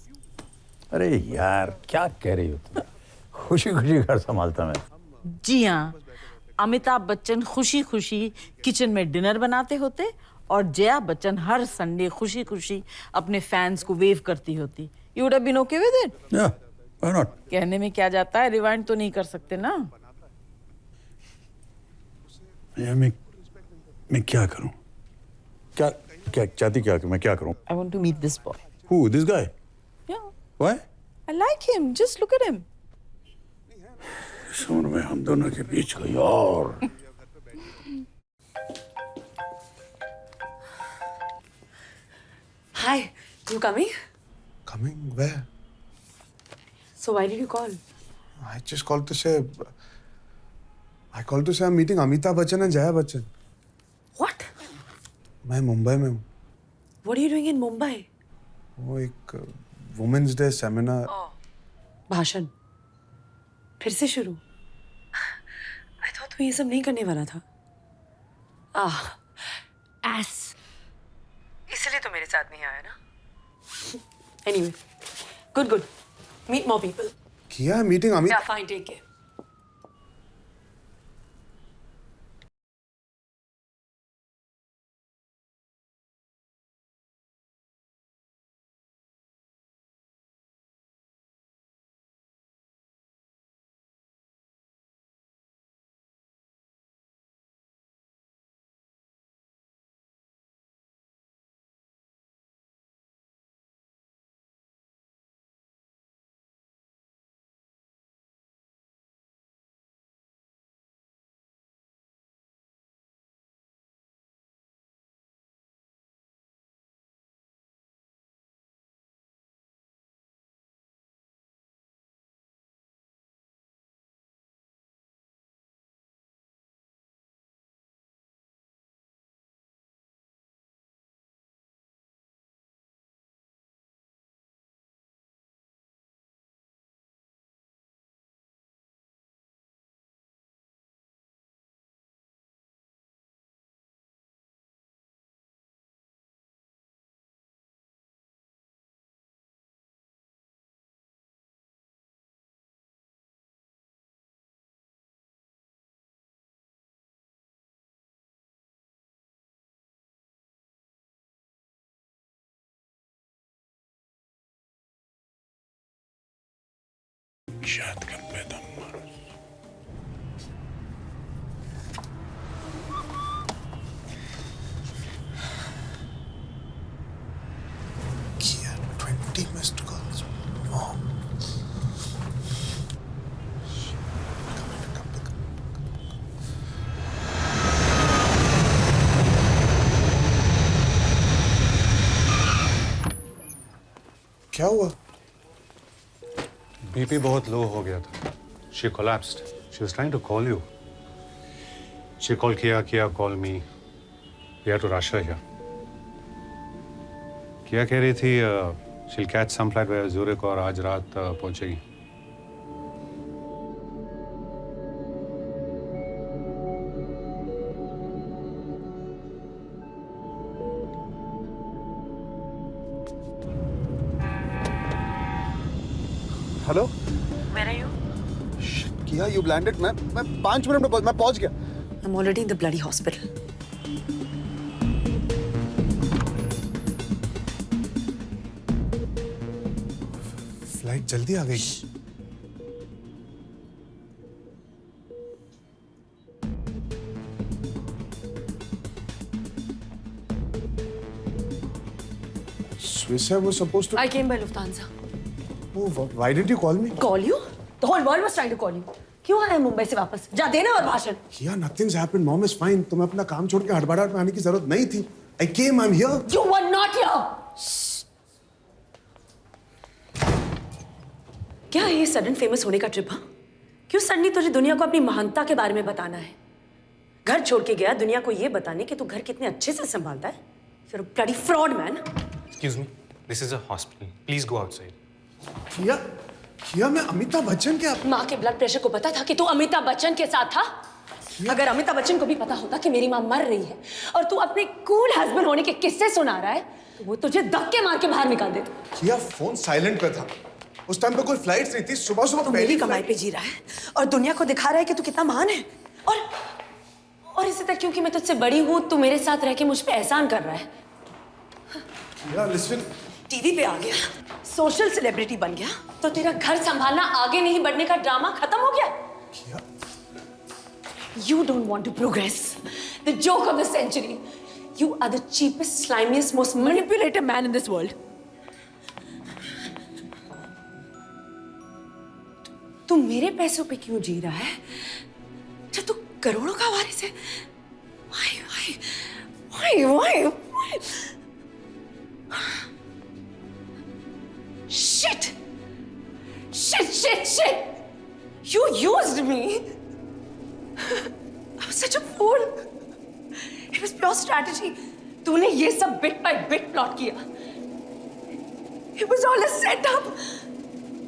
अरे यार, क्या कह रही हो तुम? खुशी खुशी घर संभालता मैं। जी हाँ, अमिताभ बच्चन खुशी खुशी किचन में डिनर बनाते होते और जया बच्चन हर संडे खुशी खुशी अपने फैंस को वेव करती होती। You would have been okay with it? Yeah, why not? कहने में क्या जाता है, रिवाइंड तो नहीं कर सकते ना। यार मैं क्या करूं? क्या चाहती क्या कि मैं क्या करूं? I want to meet this boy. Who? This guy? Yeah. Why? I like him. Just look at him. सुन, मैं हम दोनों के बीच कोई और। Hi, you coming? Coming where? So why did you call? I just called to say. I called to say I'm meeting Amitabh Bachchan and Jaya Bachchan. What? मैं मुंबई में हूँ। What are you doing in Mumbai? वो एक women's day seminar. भाषण फिर से शुरू। I thought तू ये सब नहीं करने वाला था। Ass. इसलिए तो मेरे साथ नहीं आया ना। Anyway, good. Meet more people. किया है meeting Amit? Yeah, fine, take care. शायद कर पैदा मारो। किया 20 missed calls. Wow. क्या हुआ? बीपी बहुत लो हो गया था. She collapsed. She was trying to call you. She called Kia, call me. We had to rush her here. Kia कह रही थी she'll catch some flight via Zurich और आज रात पहुंचेगी. Hello Where are you? किया यू लैंडेड. मैं 5 minute में मैं पहुंच गया. I'm already in the bloody hospital. Flight जल्दी आ गई. Swiss Air was supposed to. I came by Lufthansa. Oh, why didn't you call me? Call you? The whole world was trying to call you. क्यों आया मुंबई से वापस? जा देना और भाषण. किया nothing's happened. Mom is fine. तुम्हें अपना काम छोड़ के हड़बड़ाहट में आने की जरूरत नहीं थी. I came. I'm here. You were not here. क्या है ये सडन फेमस होने का ट्रिप? हाँ? क्यों सडनली तुझे दुनिया को अपनी महानता के बारे में बताना है? घर छोड़ के गया दुनिया को ये बताने कि तू घर कितने अच्छे से संभालता है. You're a bloody fraud, man. Excuse me. This is a hospital. Please go outside. किया मैं अमिताभ बच्चन के माँ के ब्लड प्रेशर को पता था कि तू अमिताभ बच्चन के साथ था? अगर अमिताभ बच्चन को भी पता होता कि मेरी माँ मर रही है और तू अपने कूल हस्बैंड होने के किस्से सुना रहा है तो वो तुझे धक्के मार के बाहर निकाल देता. किया फोन साइलेंट पे था. उस टाइम पे कोई फ्लाइट्स नहीं थी. सुबह तू मेरी कमाई पे जी रहा है और दुनिया को दिखा रहा है कि तू कितना महान है. और इसी तरह क्योंकि मैं तुझसे बड़ी हूँ तू मेरे साथ रह के मुझ पे एहसान कर रहा है. किया लिसन. टीवी पे आ गया, सोशल सेलिब्रिटी बन गया तो तेरा घर संभालना आगे नहीं बढ़ने का ड्रामा खत्म हो गया. You don't want to progress. The joke of the century. You are the cheapest, slimiest, most manipulative man in this world. तू मेरे पैसों पे क्यों जी रहा है? जब तू करोड़ों का वारिस है. Why? Shit! You used me! I was such a fool! It was pure strategy. तूने ये सब bit by bit plot किया. It was all a setup.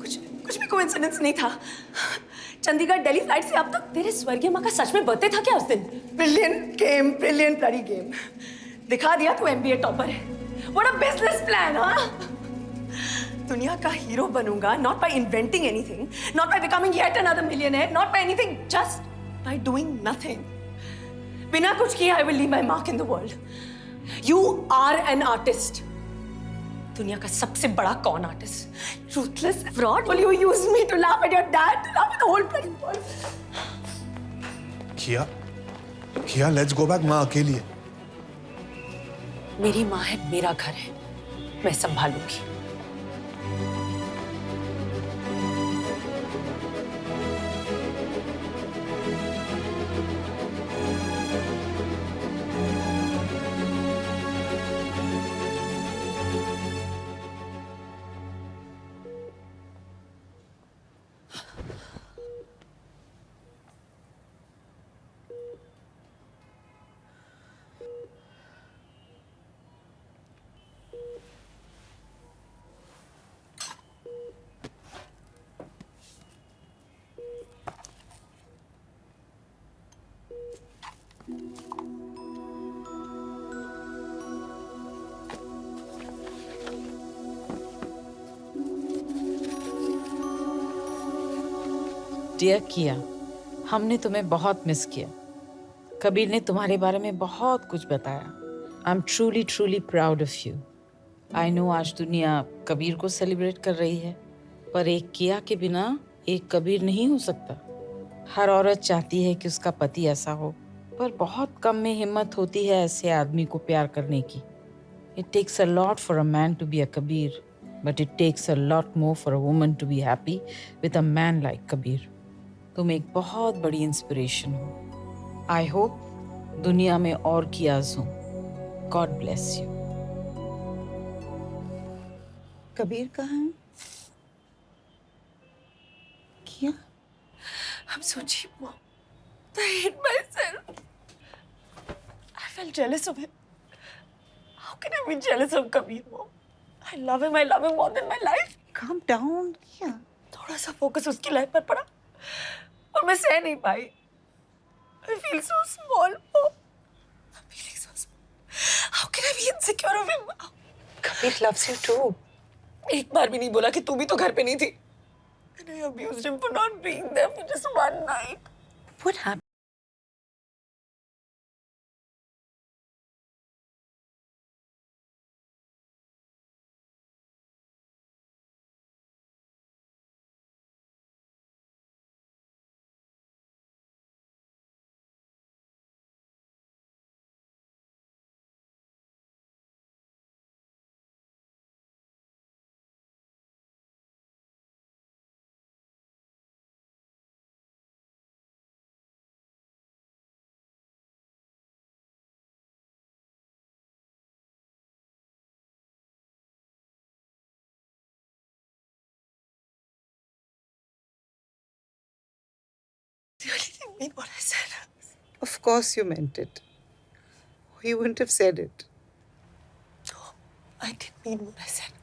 कुछ भी coincidence नहीं था. चंडीगढ़ दिल्ली फ्लाइट से अब तक तेरे स्वर्गीय माँ का सच में बर्थडे था क्या उस दिन? Brilliant bloody game. दिखा दिया तू MBA टॉपर है. What a business plan, हाँ? दुनिया का हीरो बनूंगा not by inventing anything, not by becoming yet another millionaire, not by anything, just by doing nothing. बिना कुछ किए I will leave my mark in the world. You are an artist. दुनिया का सबसे बड़ा कौन artist? Ruthless fraud. Will you use me to laugh at your dad, to laugh at the whole bloody world? किया let's go back. माँ अकेली है. मेरी माँ है, मेरा घर है, मैं संभालूंगी. डियर किया, हमने तुम्हें बहुत मिस किया. कबीर ने तुम्हारे बारे में बहुत कुछ बताया. I am truly proud of you. I know आज दुनिया कबीर को सेलिब्रेट कर रही है, पर एक किया के बिना एक कबीर नहीं हो सकता. हर औरत चाहती है कि उसका पति ऐसा हो, पर बहुत कम में हिम्मत होती है ऐसे आदमी को प्यार करने की. It takes a lot for a man to be a Kabir, but it takes a lot more for a woman to be happy with a man like Kabir. तुम एक बहुत बड़ी इंस्पिरेशन हो. आई होप दुनिया में और कियाज हो. God bless you. कबीर कहाँ है? क्या? I'm so cheap, Mom. I hate myself. I felt jealous of him. How can I be jealous of Kabir, Mom? I love him. I love him more than my life. Calm down. क्या? थोड़ा सा focus उसकी life पर पड़ा और मैं सह नहीं पाई. I feel so small, Mom. I'm feeling so small. How can I be insecure of him? Kabir loves you too. एक बार भी नहीं बोला कि तू भी तो घर पे नहीं थी. And I abused him for not being there for just one night. What happened? Really didn't mean what I said. Of course you meant it. Or you wouldn't have said it. I didn't mean what I said.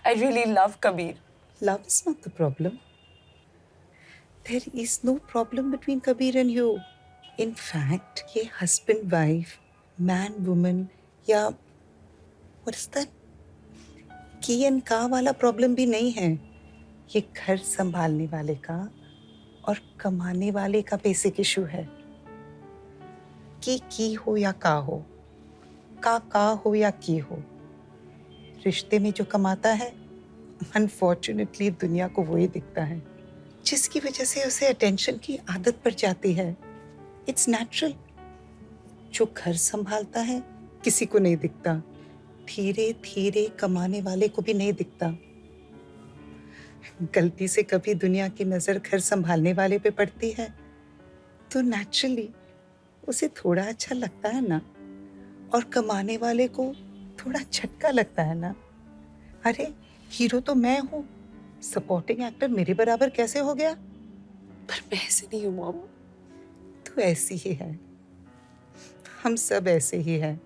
I really love Kabir. Love is not the problem. There is no problem between Kabir and you. In fact, ये husband wife, man woman या what is that? की and का वाला problem भी नहीं है. ये घर संभालने वाले का और कमाने वाले का बेसिक इशू है. की हो या का हो, का हो या की हो, रिश्ते में जो कमाता है अनफॉर्चुनेटली दुनिया को वही दिखता है, जिसकी वजह से उसे अटेंशन की आदत पड़ जाती है. It's natural. जो घर संभालता है किसी को नहीं दिखता, धीरे धीरे कमाने वाले को भी नहीं दिखता. गलती से कभी दुनिया की नजर घर संभालने वाले पे पड़ती है तो नेचुरली उसे थोड़ा अच्छा लगता है ना, और कमाने वाले को थोड़ा झटका लगता है ना. अरे हीरो तो मैं हूँ, सपोर्टिंग एक्टर मेरे बराबर कैसे हो गया? पर मैं ऐसे नहीं हूँ मॉम. तू ऐसी ही है, हम सब ऐसे ही हैं.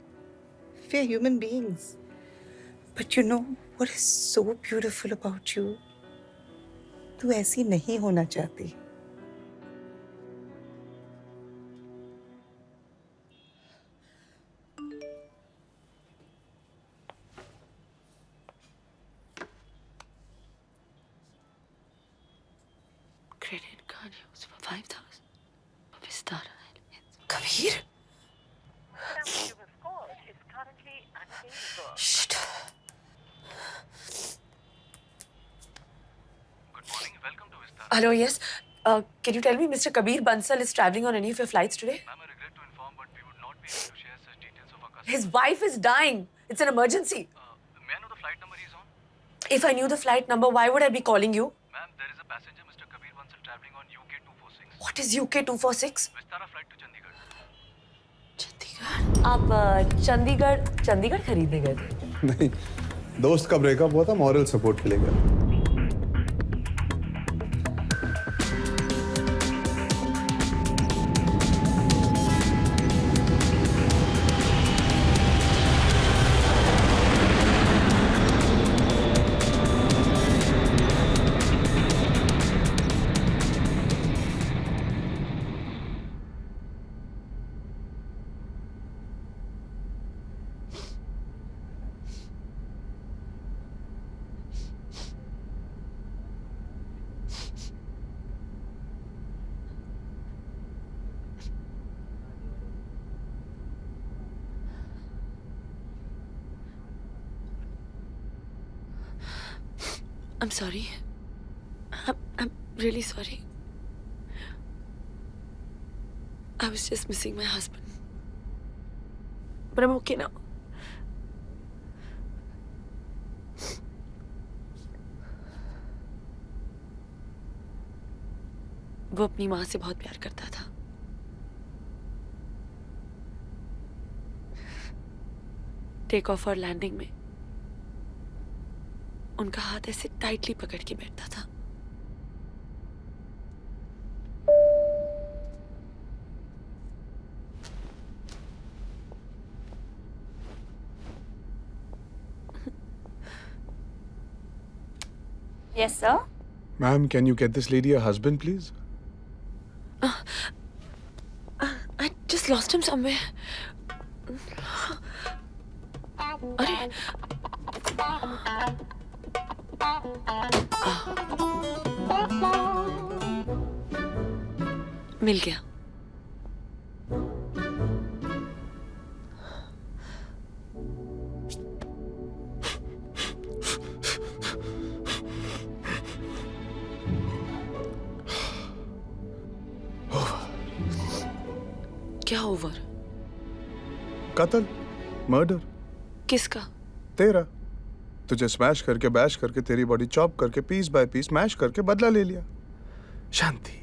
We are human beings. But you know what is so beautiful about you? तू ऐसी नहीं होना चाहती. Credit card used for 5,000. Vistara. Kabir? Shit. Hello, yes. Can you tell me Mr. Kabir Bansal is traveling on any of your flights today? Ma'am, I regret to inform, but we would not be able to share such details of our customer. His wife is dying. It's an emergency. May I know the flight number he's on? If I knew the flight number, why would I be calling you? Ma'am, there is a passenger, Mr. Kabir Bansal, traveling on UK 246. What is UK 246? Vistara flight to Chandigarh. आप चंडीगढ़ खरीदने गए थे? नहीं, दोस्त का breakup हुआ था, moral support के लिए गया. I'm sorry. I'm really sorry. I was just missing my husband. But I'm okay now. वो अपनी माँ से बहुत प्यार करता था. टेक ऑफ और लैंडिंग में उनका हाथ ऐसे टाइटली पकड़ के बैठता था। Yes, sir. Ma'am, can you get this lady a husband, please? I just lost him somewhere. अरे मिल गया। क्या ओवर? कत्ल, मर्डर। किसका? तेरा। तुझे स्मैश करके बैश करके तेरी बॉडी चॉप करके पीस बाय पीस मैश करके बदला ले लिया। शांति।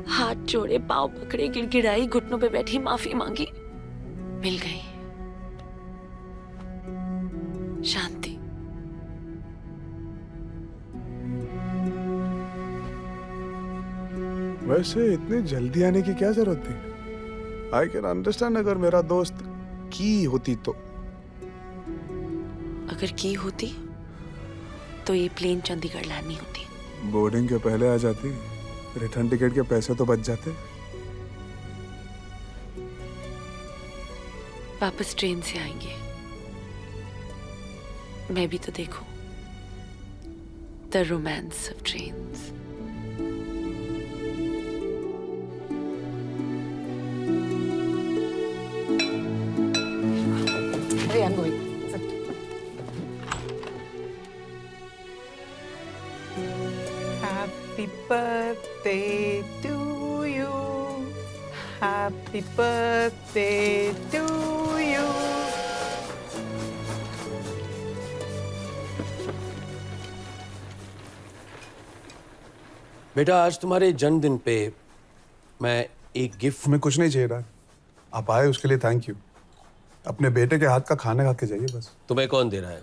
हाथ जोड़े, पाँव पकड़े, गिड़गिड़ाई, घुटनों पे बैठी माफी मांगी, मिल गई शांति। वैसे इतनी जल्दी आने की क्या जरूरत थी? आई कैन अंडरस्टैंड अगर मेरा दोस्त की होती तो। अगर की होती तो ये प्लेन चंडीगढ़ लैंड नहीं होती। बोर्डिंग के पहले आ जाती, रिटर्न टिकट के पैसे तो बच जाते। वापस ट्रेन से आएंगे। मैं भी तो देखूं the romance of trains. Hey, I'm going. Happy birthday to you. Happy birthday to you. बेटा, आज तुम्हारे जन्मदिन पे मैं एक गिफ्ट। हमें कुछ नहीं चाहिए यार, आप आए उसके लिए थैंक यू। अपने बेटे के हाथ का खाना खा के जाइए बस। तुम्हें कौन दे रहा है?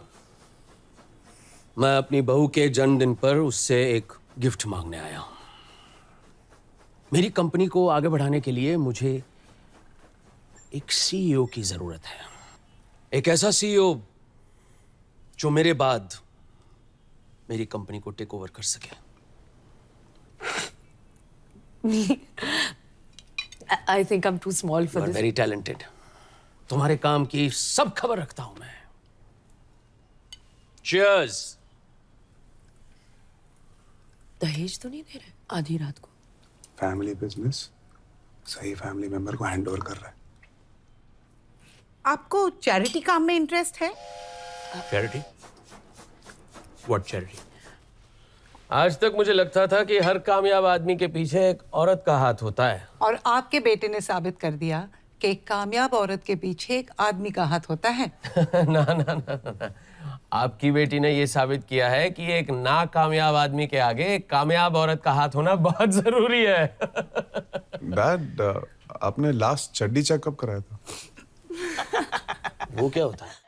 मैं अपनी बहू के जन्मदिन पर उससे एक गिफ्ट मांगने आया हूं। मेरी कंपनी को आगे बढ़ाने के लिए मुझे एक सीईओ की जरूरत है। एक ऐसा सीईओ जो मेरे बाद मेरी कंपनी को टेक ओवर कर सके। I think I'm too small for You are this. very talented. तुम्हारे काम की सब खबर रखता हूं मैं। Cheers. दहेज तो नहीं दे रहे आधी रात को? फैमिली बिजनेस सही फैमिली मेंबर को हैंड ओवर कर रहा है। आपको चैरिटी काम में इंटरेस्ट है? चैरिटी? What charity? आज तक मुझे लगता था कि हर कामयाब आदमी के पीछे एक औरत का हाथ होता है। और आपके बेटे ने साबित कर दिया कि एक कामयाब औरत के पीछे एक आदमी का हाथ होता है। ना ना ना ना ना। आपकी बेटी ने ये साबित किया है कि एक नाकामयाब आदमी के आगे एक कामयाब औरत का हाथ होना बहुत जरूरी है। डैड, आपने लास्ट चड्डी चेकअप कराया था? वो क्या होता है?